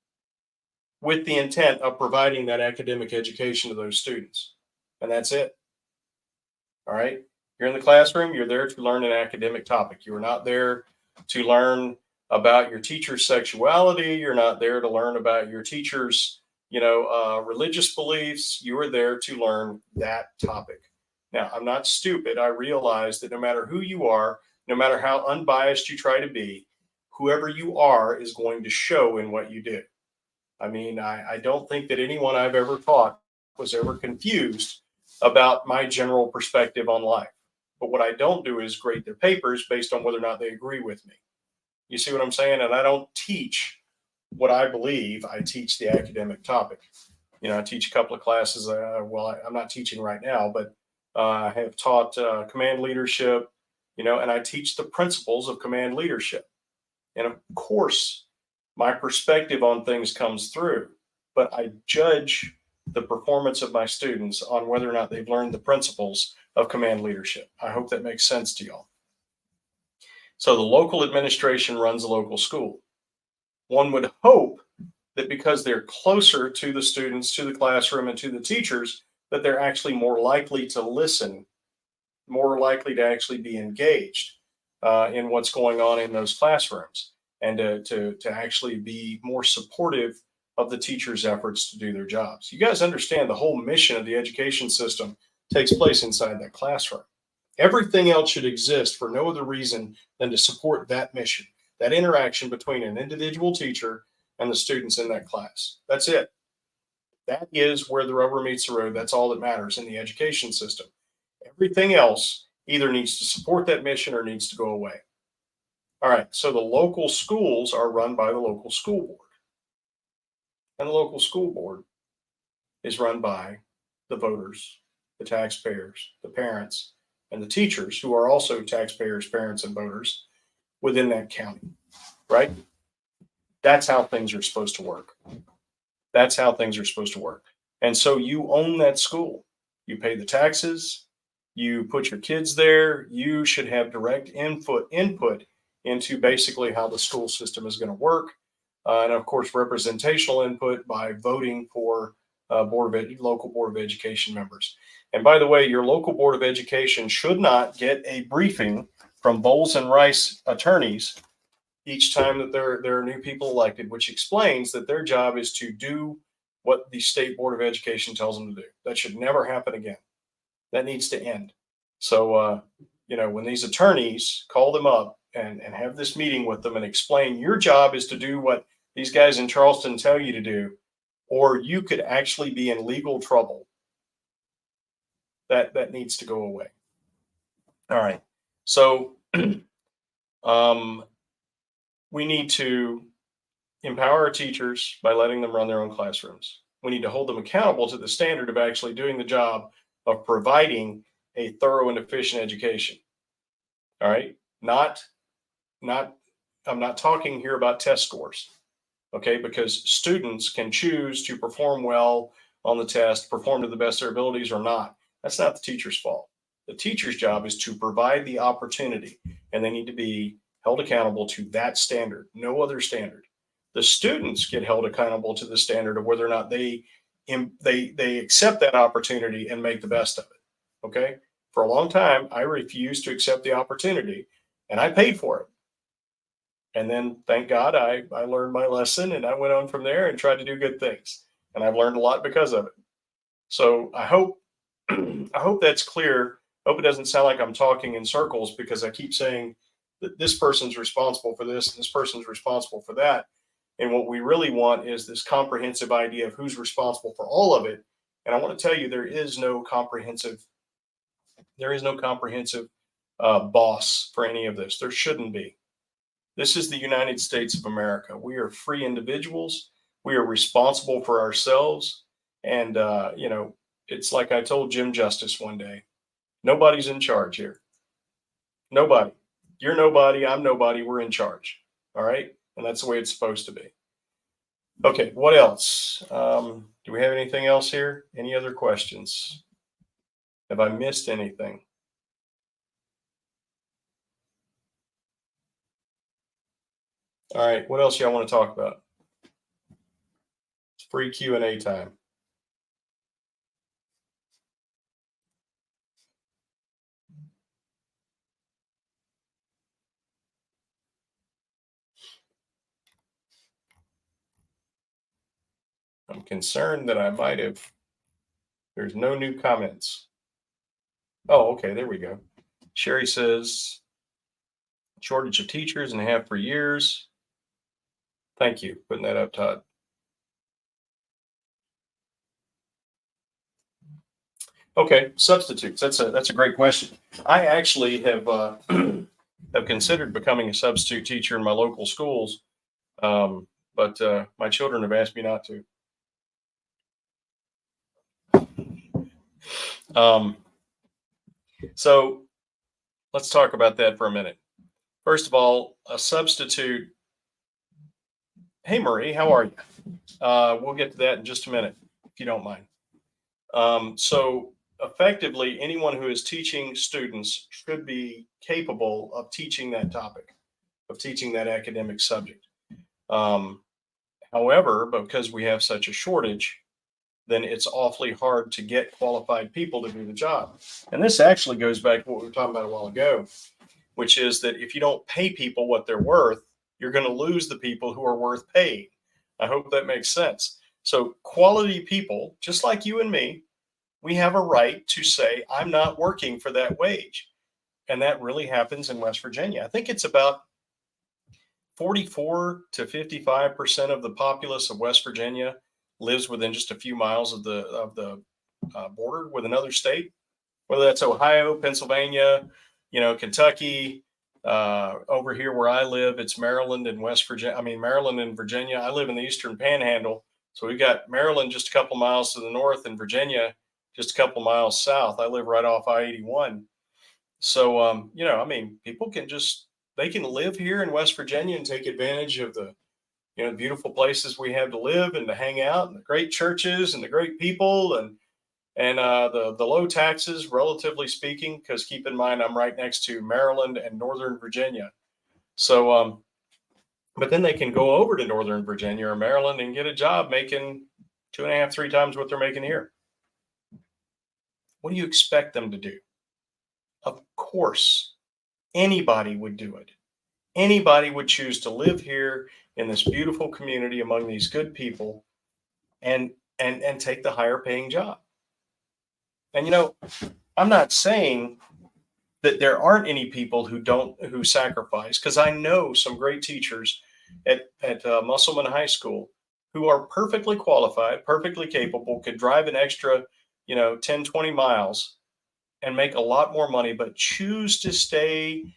with the intent of providing that academic education to those students, and that's it. All right, you're in the classroom, you're there to learn an academic topic. You are not there to learn about your teacher's sexuality. You're not there to learn about your teacher's religious beliefs. You are there to learn that topic. Now, I'm not stupid. I realize that no matter who you are, no matter how unbiased you try to be, whoever you are is going to show in what you do. I mean, I don't think that anyone I've ever taught was ever confused about my general perspective on life. But what I don't do is grade their papers based on whether or not they agree with me. You see what I'm saying? And I don't teach what I believe. I teach the academic topic. I teach a couple of classes. I'm not teaching right now, but I have taught command leadership, and I teach the principles of command leadership. And of course, my perspective on things comes through, but I judge the performance of my students on whether or not they've learned the principles of command leadership. I hope that makes sense to y'all. So the local administration runs a local school. One would hope that because they're closer to the students, to the classroom, and to the teachers, that they're actually more likely to listen, more likely to actually be engaged in what's going on in those classrooms, and to actually be more supportive of the teachers' efforts to do their jobs. You guys understand the whole mission of the education system takes place inside that classroom. Everything else should exist for no other reason than to support that mission, that interaction between an individual teacher and the students in that class. That's it. That is where the rubber meets the road. That's all that matters in the education system. Everything else either needs to support that mission or needs to go away. All right, so the local schools are run by the local school board. And the local school board is run by the voters, the taxpayers, the parents, and the teachers, who are also taxpayers, parents, and voters within that county, right? That's how things are supposed to work. That's how things are supposed to work. And so you own that school. You pay the taxes, you put your kids there, you should have direct input into basically how the school system is going to work. And of course, representational input by voting for local board of education members. And by the way, your local board of education should not get a briefing from Bowles and Rice attorneys each time that there are new people elected, which explains that their job is to do what the state board of education tells them to do. That should never happen again. That needs to end. So, when these attorneys call them up and have this meeting with them and explain your job is to do what these guys in Charleston tell you to do, or you could actually be in legal trouble. That needs to go away. All right. So, we need to empower our teachers by letting them run their own classrooms. We need to hold them accountable to the standard of actually doing the job of providing a thorough and efficient education. All right. I'm not talking here about test scores. Okay. Because students can choose to perform well on the test, perform to the best of their abilities or not. That's not the teacher's fault. The teacher's job is to provide the opportunity, and they need to be held accountable to that standard, no other standard. The students get held accountable to the standard of whether or not they accept that opportunity and make the best of it. Okay. For a long time, I refused to accept the opportunity, and I paid for it. And then, thank God, I learned my lesson, and I went on from there and tried to do good things. And I've learned a lot because of it. So I hope I hope that's clear. I hope it doesn't sound like I'm talking in circles, because I keep saying that this person's responsible for this and this person's responsible for that. And what we really want is this comprehensive idea of who's responsible for all of it. And I want to tell you, there is no comprehensive boss for any of this. There shouldn't be. This is the United States of America. We are free individuals. We are responsible for ourselves. And, it's like I told Jim Justice one day, nobody's in charge here. Nobody. You're nobody. I'm nobody. We're in charge. All right. And that's the way it's supposed to be. Okay. What else? Do we have anything else here? Any other questions? Have I missed anything? All right. What else y'all want to talk about? It's free Q&A time. I'm concerned that I might have, there's no new comments. Oh, okay, there we go. Sherry says, shortage of teachers and a half for years. Thank you, putting that up, Todd. Okay, substitutes. That's a great question. I actually have have considered becoming a substitute teacher in my local schools, but my children have asked me not to. So let's talk about that for a minute. First of all, a substitute. Hey, Marie, how are you? We'll get to that in just a minute, if you don't mind. So effectively, anyone who is teaching students should be capable of teaching that topic, of teaching that academic subject. However, because we have such a shortage, then it's awfully hard to get qualified people to do the job. And this actually goes back to what we were talking about a while ago, which is that if you don't pay people what they're worth, you're going to lose the people who are worth paying. I hope that makes sense. So quality people, just like you and me, we have a right to say, I'm not working for that wage. And that really happens in West Virginia. I think it's about 44 to 55% of the populace of West Virginia lives within just a few miles of the border with another state, whether that's Ohio, Pennsylvania, Kentucky. Over here where I live, it's Maryland and West Virginia. I mean, Maryland and Virginia. I live in the Eastern Panhandle, so we've got Maryland just a couple miles to the north, and Virginia just a couple miles south. I live right off I-81. So, I mean, people they can live here in West Virginia and take advantage of the beautiful places we have to live and to hang out, and the great churches and the great people, and the low taxes, relatively speaking, because keep in mind I'm right next to Maryland and Northern Virginia. So, but then they can go over to Northern Virginia or Maryland and get a job making 2.5, 3 times what they're making here. What do you expect them to do? Of course, anybody would do it. Anybody would choose to live here in this beautiful community among these good people and take the higher paying job. And I'm not saying that there aren't any people who sacrifice, because I know some great teachers at Musselman High School who are perfectly qualified, perfectly capable, could drive an extra 10, 20 miles and make a lot more money, but choose to stay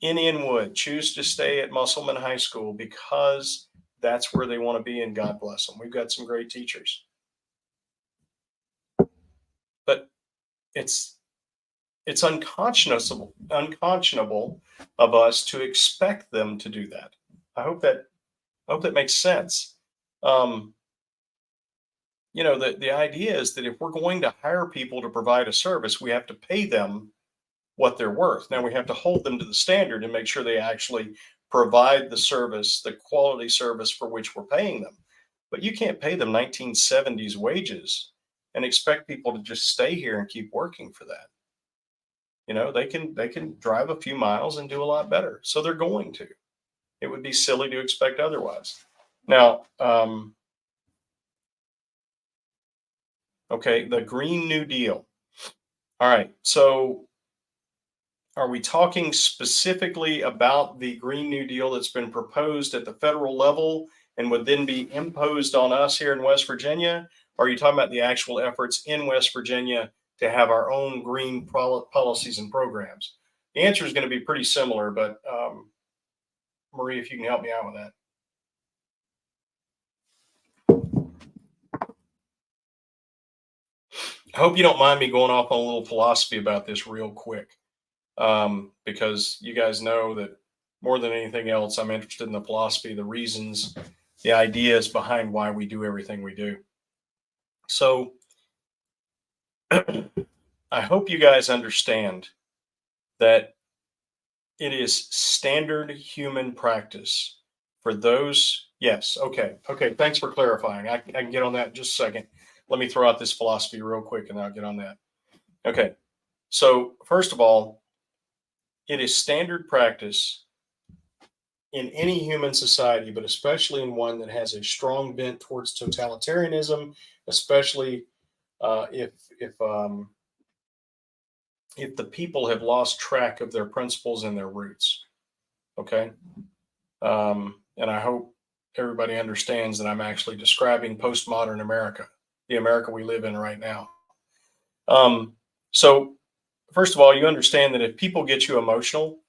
in Inwood, choose to stay at Musselman High School because that's where they want to be, and God bless them. We've got some great teachers. But it's unconscionable of us to expect them to do that. I hope that makes sense. The idea is that if we're going to hire people to provide a service, we have to pay them what they're worth. Now we have to hold them to the standard and make sure they actually provide the service, the quality service for which we're paying them. But you can't pay them 1970s wages and expect people to just stay here and keep working for that. They can drive a few miles and do a lot better. So they're going to. It would be silly to expect otherwise. Now, okay, the Green New Deal. All right, so are we talking specifically about the Green New Deal that's been proposed at the federal level and would then be imposed on us here in West Virginia? Or are you talking about the actual efforts in West Virginia to have our own green policies and programs? The answer is going to be pretty similar, but Marie, if you can help me out with that. I hope you don't mind me going off on a little philosophy about this real quick, because you guys know that more than anything else, I'm interested in the philosophy, the reasons, the ideas behind why we do everything we do. So I hope you guys understand that it is standard human practice for those. Yes. Okay. Thanks for clarifying. I can get on that in just a second. Let me throw out this philosophy real quick and I'll get on that. Okay. So first of all, it is standard practice in any human society, but especially in one that has a strong bent towards totalitarianism, especially uh, if if um, if the people have lost track of their principles and their roots. Okay, and I hope everybody understands that I'm actually describing postmodern America, the America we live in right now. Um, so, first of all, you understand that if people get you emotional,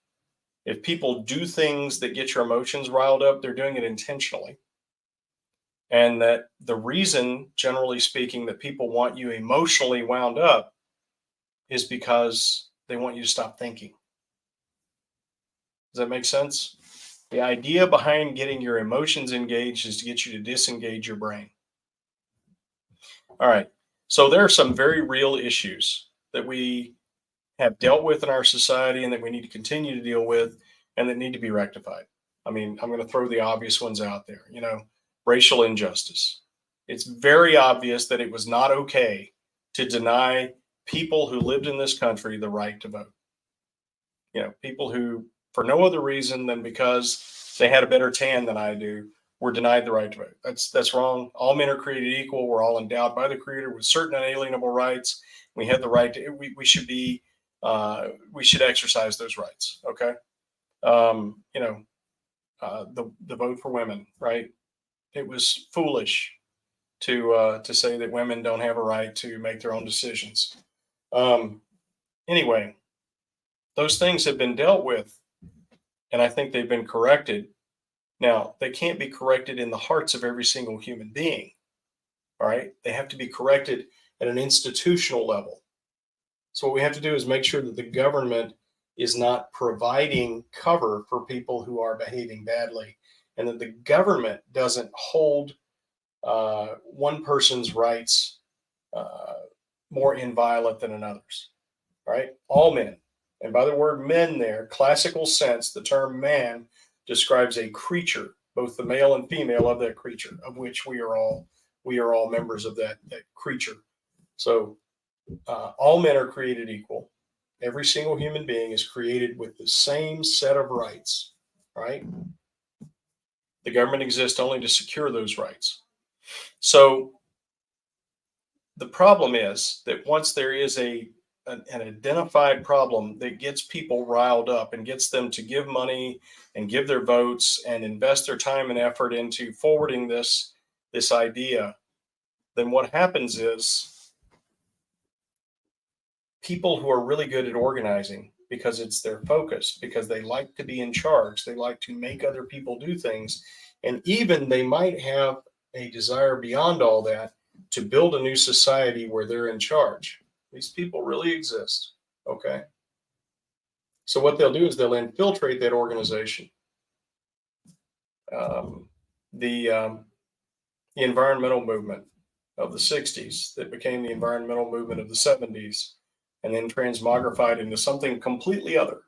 if people do things that get your emotions riled up, they're doing it intentionally. And that the reason, generally speaking, that people want you emotionally wound up is because they want you to stop thinking. Does that make sense? The idea behind getting your emotions engaged is to get you to disengage your brain. All right. So there are some very real issues that we have dealt with in our society and that we need to continue to deal with and that need to be rectified. I mean, I'm going to throw the obvious ones out there, racial injustice. It's very obvious that it was not okay to deny people who lived in this country the right to vote. People who, for no other reason than because they had a better tan than I do, were denied the right to vote. That's wrong. All men are created equal. We're all endowed by the Creator with certain unalienable rights. We have the right to. We should be. We should exercise those rights. Okay. The vote for women. Right. It was foolish to say that women don't have a right to make their own decisions. Anyway, those things have been dealt with, and I think they've been corrected. Now, they can't be corrected in the hearts of every single human being. All right. They have to be corrected at an institutional level. So, what we have to do is make sure that the government is not providing cover for people who are behaving badly, and that the government doesn't hold one person's rights uh, more inviolate than another's. Right? All men. And by the word men there, classical sense, the term man describes a creature, both the male and female of that creature, of which we are all members of that creature. So all men are created equal. Every single human being is created with the same set of rights, right? The government exists only to secure those rights. So the problem is that once there is an identified problem that gets people riled up and gets them to give money and give their votes and invest their time and effort into forwarding this idea, then what happens is people who are really good at organizing, because it's their focus, because they like to be in charge, they like to make other people do things, and even they might have a desire beyond all that to build a new society where they're in charge. These people really exist. Okay. So what they'll do is they'll infiltrate that organization. Um, the um, the environmental movement of the '60s that became the environmental movement of the '70s, and then transmogrified into something completely other.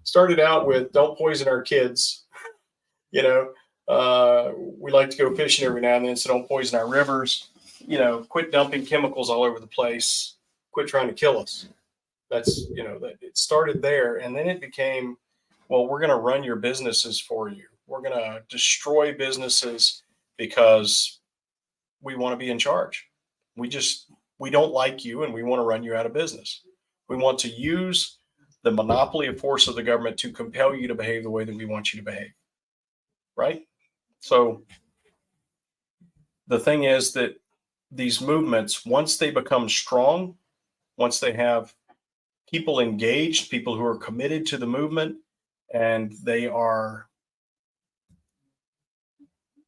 Started out with "Don't poison our kids," you know. We like to go fishing every now and then, so don't poison our rivers. Quit dumping chemicals all over the place. Quit trying to kill us. That it started there, and then it became, well, we're going to run your businesses for you. We're going to destroy businesses because we want to be in charge. We don't like you, and we want to run you out of business. We want to use the monopoly of force of the government to compel you to behave the way that we want you to behave. Right? So the thing is that these movements, once they become strong, once they have people engaged, people who are committed to the movement, and they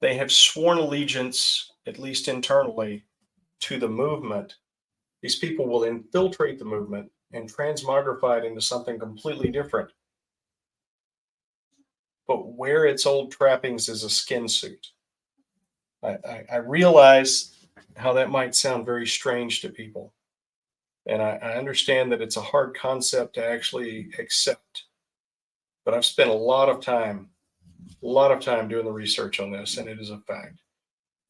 have sworn allegiance, at least internally, to the movement. These people will infiltrate the movement and transmogrify it into something completely different. But wear its old trappings as a skin suit. I realize how that might sound very strange to people. And I understand that it's a hard concept to actually accept. But I've spent a lot of time doing the research on this, and it is a fact.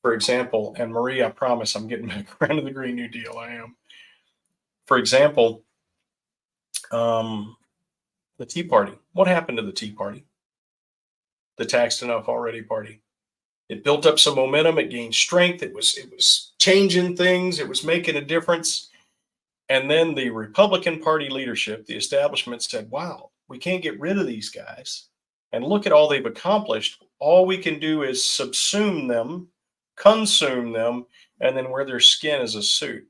For example, and Marie, I promise I'm getting back around to the Green New Deal. I am. For example, um, the Tea Party. What happened to the Tea Party? the taxed enough already party. It built up some momentum. It gained strength. It was changing things. It was making a difference. And then the Republican Party leadership, the establishment, said, wow, we can't get rid of these guys. And look at all they've accomplished. All we can do is subsume them, consume them, and then wear their skin as a suit.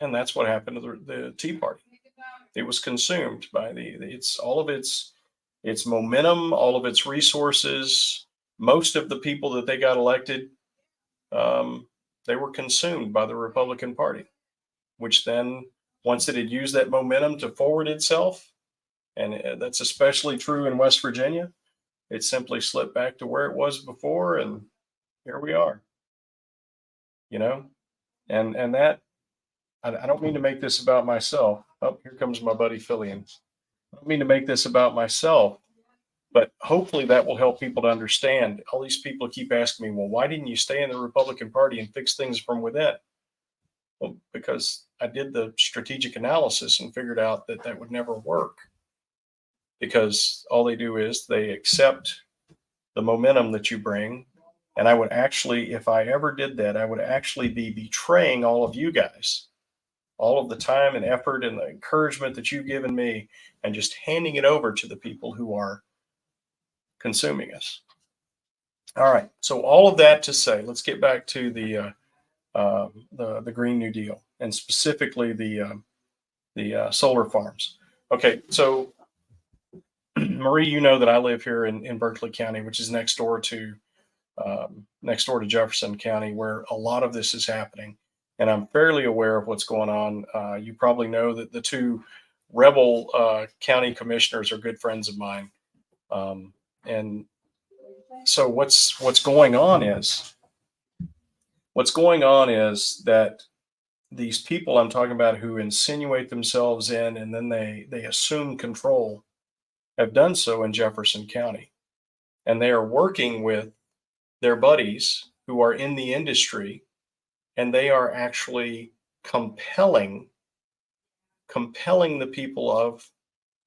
And that's what happened to the Tea Party. It was consumed by it's all of its momentum, all of its resources. Most of the people that they got elected, they were consumed by the Republican Party, which then, once it had used that momentum to forward itself, and that's especially true in West Virginia, it simply slipped back to where it was before, and here we are. You know, and that I don't mean to make this about myself. Oh, here comes my buddy Fillion. I don't mean to make this about myself, but hopefully that will help people to understand. All these people keep asking me, well, why didn't you stay in the Republican Party and fix things from within? Well, because I did the strategic analysis and figured out that that would never work. Because all they do is they accept the momentum that you bring. And I would actually, if I ever did that, I would actually be betraying all of you guys, all of the time and effort and the encouragement that you've given me, and just handing it over to the people who are consuming us. All right. So all of that to say, let's get back to the Green New Deal, and specifically the solar farms. Okay. So Marie, you know that I live here in Berkeley County, which is next door to Jefferson County, where a lot of this is happening. And I'm fairly aware of what's going on. You probably know that the two rebel county commissioners are good friends of mine. And so what's going on is that these people I'm talking about who insinuate themselves in and then they assume control have done so in Jefferson County. And they are working with their buddies who are in the industry, and they are actually compelling the people of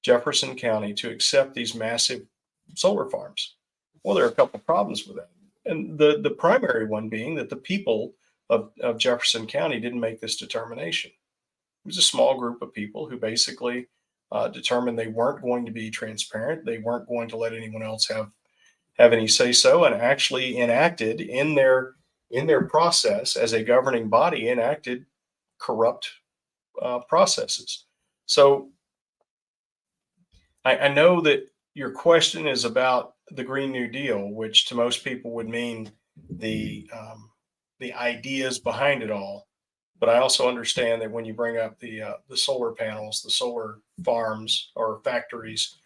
Jefferson County to accept these massive solar farms. Well, there are a couple of problems with that. And the primary one being that the people of Jefferson County didn't make this determination. It was a small group of people who basically determined they weren't going to be transparent. They weren't going to let anyone else have any say so, and actually enacted in their process as a governing body, enacted corrupt processes. So I know that your question is about the Green New Deal, which to most people would mean the ideas behind it all. But I also understand that when you bring up the solar panels, the solar farms or factories,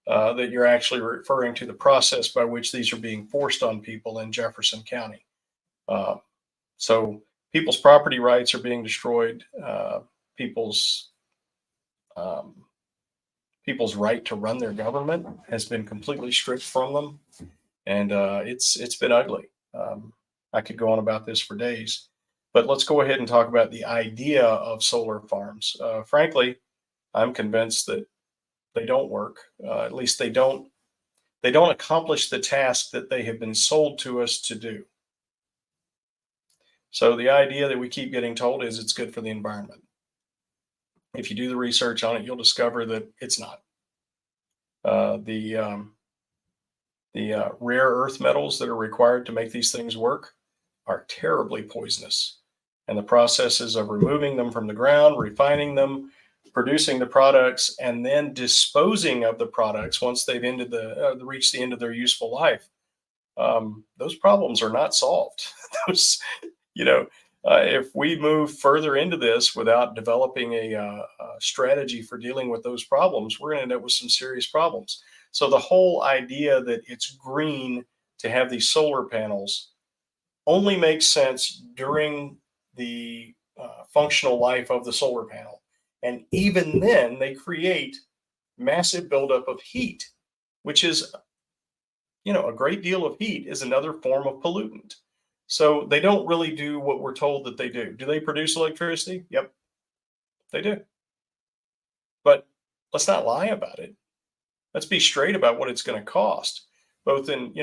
that you're actually referring to the process by which these are being forced on people in Jefferson County. So people's property rights are being destroyed. People's right to run their government has been completely stripped from them, and it's been ugly. I could go on about this for days, but let's go ahead and talk about the idea of solar farms. Frankly, I'm convinced that they don't work. At least they don't accomplish the task that they have been sold to us to do. So the idea that we keep getting told is it's good for the environment. If you do the research on it, you'll discover that it's not. The rare earth metals that are required to make these things work are terribly poisonous. And the processes of removing them from the ground, refining them, producing the products, and then disposing of the products once they've reached the end of their useful life, those problems are not solved. If we move further into this without developing a strategy for dealing with those problems, we're going to end up with some serious problems. So the whole idea that it's green to have these solar panels only makes sense during the functional life of the solar panel. And even then, they create massive buildup of heat, which is, a great deal of heat is another form of pollutant. So they don't really do what we're told that they do. Do they produce electricity? Yep, they do. But let's not lie about it. Let's be straight about what it's going to cost, both in,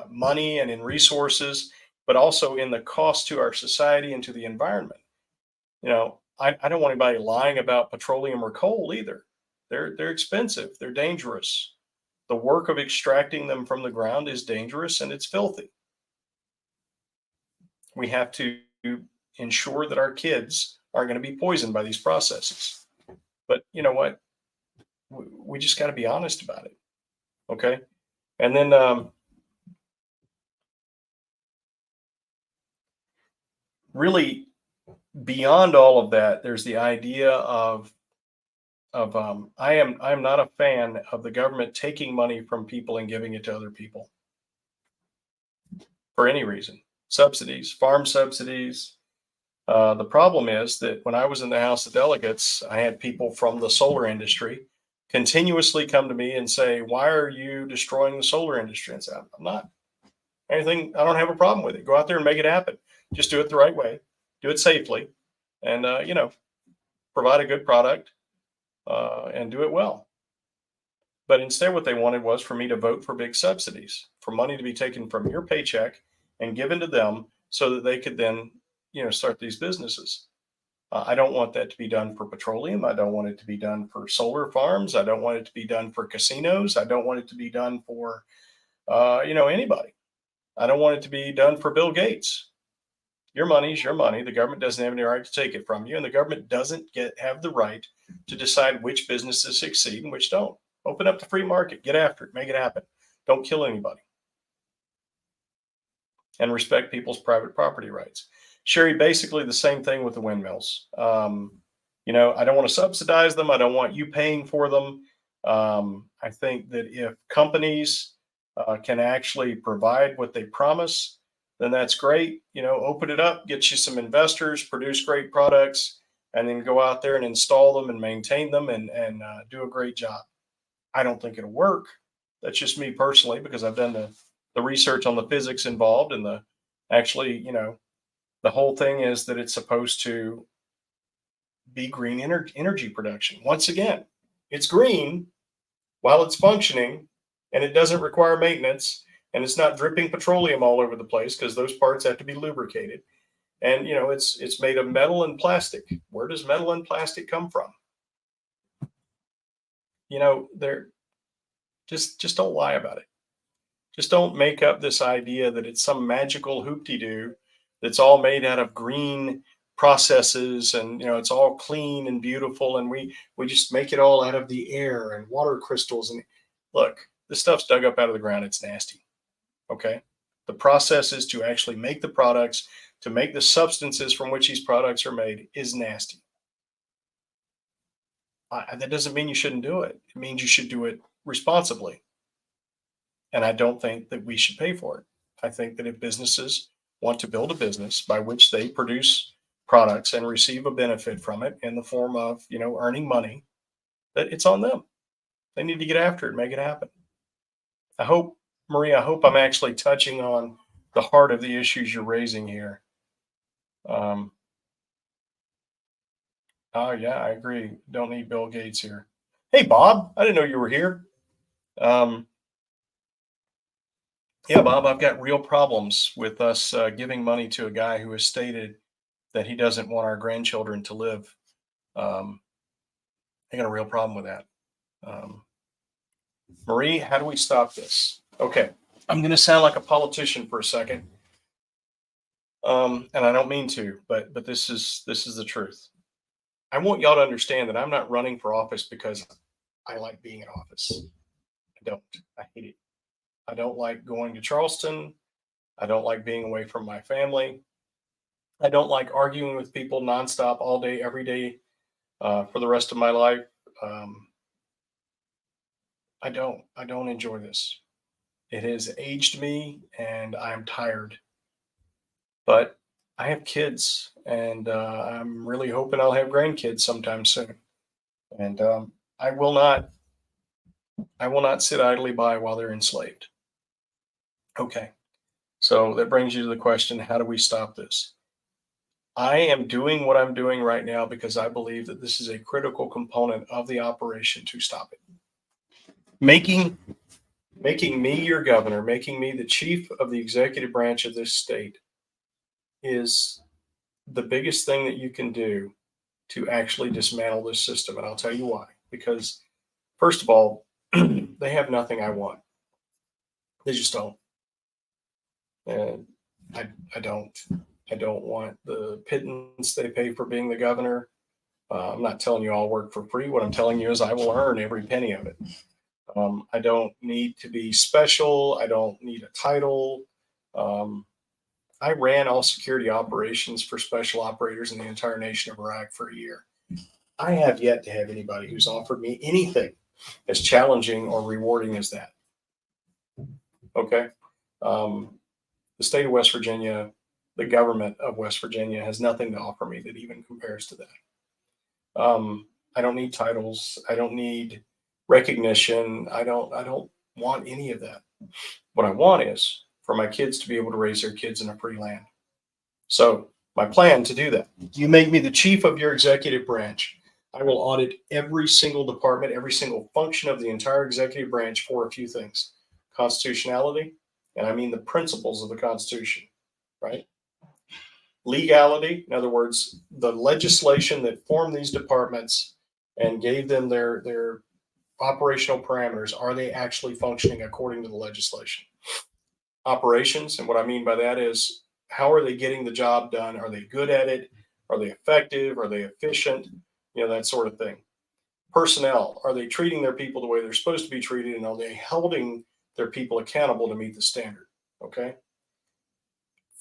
money and in resources, but also in the cost to our society and to the environment. I don't want anybody lying about petroleum or coal either. They're expensive. They're dangerous. The work of extracting them from the ground is dangerous and it's filthy. We have to ensure that our kids aren't going to be poisoned by these processes. But you know what? We just got to be honest about it. Okay. And then really beyond all of that, there's the idea of I am not a fan of the government taking money from people and giving it to other people for any reason. Subsidies, farm subsidies. The problem is that when I was in the House of Delegates, I had people from the solar industry continuously come to me and say, "Why are you destroying the solar industry?" And say, "I'm not anything. I don't have a problem with it. Go out there and make it happen. Just do it the right way, do it safely, and provide a good product and do it well." But instead, what they wanted was for me to vote for big subsidies, for money to be taken from your paycheck and given to them so that they could then, start these businesses. I don't want that to be done for petroleum. I don't want it to be done for solar farms. I don't want it to be done for casinos. I don't want it to be done for, anybody. I don't want it to be done for Bill Gates. Your money is your money. The government doesn't have any right to take it from you, and the government doesn't have the right to decide which businesses succeed and which don't. Open up the free market, get after it, make it happen. Don't kill anybody, and respect people's private property rights. Sherry, basically the same thing with the windmills. I don't want to subsidize them. I don't want you paying for them. I think that if companies can actually provide what they promise, then that's great. Open it up, get you some investors, produce great products, and then go out there and install them and maintain them and do a great job. I don't think it'll work. That's just me personally, because I've done the research on the physics involved and the whole thing is that it's supposed to be green energy production. Once again, it's green while it's functioning and it doesn't require maintenance and it's not dripping petroleum all over the place because those parts have to be lubricated. And it's made of metal and plastic. Where does metal and plastic come from? They're just don't lie about it. Just don't make up this idea that it's some magical hoop-de-doo that's all made out of green processes and it's all clean and beautiful and we just make it all out of the air and water crystals. And look, this stuff's dug up out of the ground. It's nasty. Okay. The process is to actually make the products, to make the substances from which these products are made is nasty. That doesn't mean you shouldn't do it. It means you should do it responsibly. And I don't think that we should pay for it. I think that if businesses want to build a business by which they produce products and receive a benefit from it in the form of, earning money, that it's on them. They need to get after it and make it happen. Maria, I hope I'm actually touching on the heart of the issues you're raising here. Oh yeah, I agree. Don't need Bill Gates here. Hey, Bob, I didn't know you were here. Yeah, Bob, I've got real problems with us giving money to a guy who has stated that he doesn't want our grandchildren to live. I got a real problem with that. Marie, how do we stop this? Okay, I'm going to sound like a politician for a second, and I don't mean to, but this is the truth. I want y'all to understand that I'm not running for office because I like being in office. I don't. I hate it. I don't like going to Charleston. I don't like being away from my family. I don't like arguing with people nonstop all day, every day, for the rest of my life. I don't enjoy this. It has aged me and I'm tired. But I have kids and I'm really hoping I'll have grandkids sometime soon. And I will not sit idly by while they're enslaved. Okay. So that brings you to the question, how do we stop this? I am doing what I'm doing right now because I believe that this is a critical component of the operation to stop it. Making me your governor, making me the chief of the executive branch of this state is the biggest thing that you can do to actually dismantle this system. And I'll tell you why. Because, first of all, they have nothing I want. They just don't. And I don't. I don't want the pittance they pay for being the governor. I'm not telling you I'll work for free. What I'm telling you is I will earn every penny of it. I don't need to be special. I don't need a title. I ran all security operations for special operators in the entire nation of Iraq for a year. I have yet to have anybody who's offered me anything as challenging or rewarding as that. Okay. The state of West Virginia, the government of West Virginia has nothing to offer me that even compares to that. I don't need titles. I don't need recognition. I don't want any of that. What I want is for my kids to be able to raise their kids in a free land. So my plan to do that, you make me the chief of your executive branch. I will audit every single department, every single function of the entire executive branch for a few things. Constitutionality, and I mean the principles of the Constitution, right? Legality, in other words, the legislation that formed these departments and gave them their operational parameters, are they actually functioning according to the legislation? Operations, and what I mean by that is, how are they getting the job done? Are they good at it? Are they effective? Are they efficient? That sort of thing. Personnel, are they treating their people the way they're supposed to be treated? And are they holding their people accountable to meet the standard? Okay.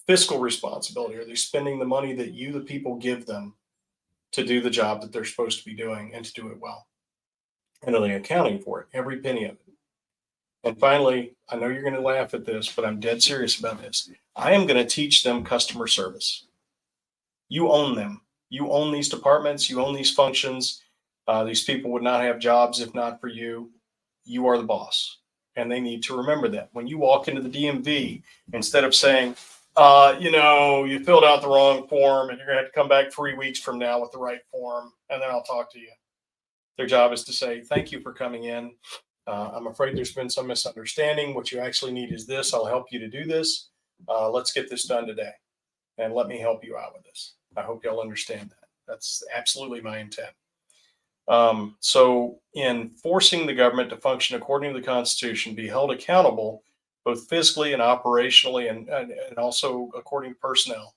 Fiscal responsibility, are they spending the money that you, the people, give them to do the job that they're supposed to be doing and to do it well? And are they accounting for it, every penny of it? And finally, I know you're going to laugh at this, but I'm dead serious about this. I am going to teach them customer service. You own them. You own these departments. You own these functions. These people would not have jobs if not for you. You are the boss. And they need to remember that. When you walk into the DMV, instead of saying, you filled out the wrong form and you're going to have to come back 3 weeks from now with the right form, and then I'll talk to you. Their job is to say, thank you for coming in. I'm afraid there's been some misunderstanding. What you actually need is this. I'll help you to do this. Let's get this done today. And let me help you out with this. I hope y'all understand that. That's absolutely my intent. So in forcing the government to function according to the Constitution, be held accountable, both physically and operationally, and also according to personnel,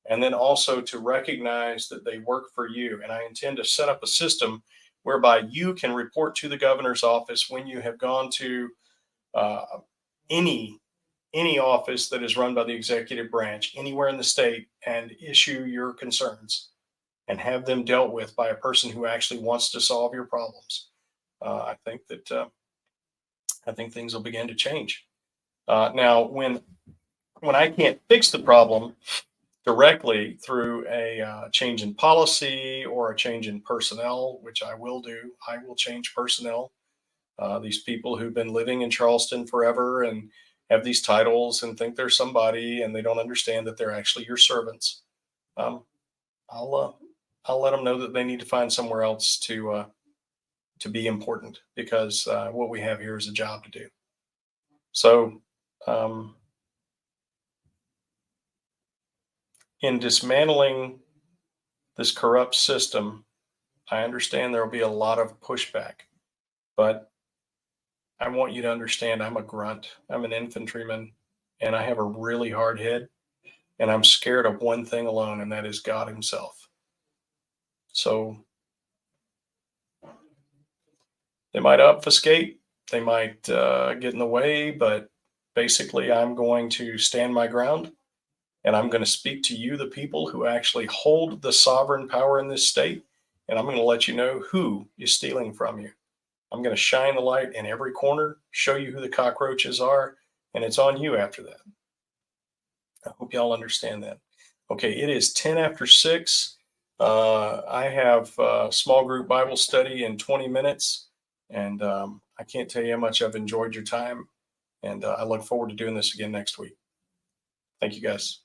and then also to recognize that they work for you. And I intend to set up a system whereby you can report to the governor's office when you have gone to any office that is run by the executive branch anywhere in the state and issue your concerns and have them dealt with by a person who actually wants to solve your problems. I think things will begin to change. Now, when I can't fix the problem directly through a change in policy or a change in personnel, which I will do, I will change personnel. These people who've been living in Charleston forever and have these titles and think they're somebody, and they don't understand that they're actually your servants. I'll let them know that they need to find somewhere else to be important, because what we have here is a job to do. So, in dismantling this corrupt system, I understand there will be a lot of pushback, but I want you to understand I'm a grunt. I'm an infantryman, and I have a really hard head, and I'm scared of one thing alone, and that is God himself. So they might obfuscate, they might get in the way, but basically I'm going to stand my ground, and I'm going to speak to you, the people who actually hold the sovereign power in this state, and I'm going to let you know who is stealing from you. I'm going to shine the light in every corner, show you who the cockroaches are, and it's on you after that. I hope y'all understand that. Okay, it is 10 after 6. I have a small group Bible study in 20 minutes, and I can't tell you how much I've enjoyed your time, and I look forward to doing this again next week. Thank you, guys.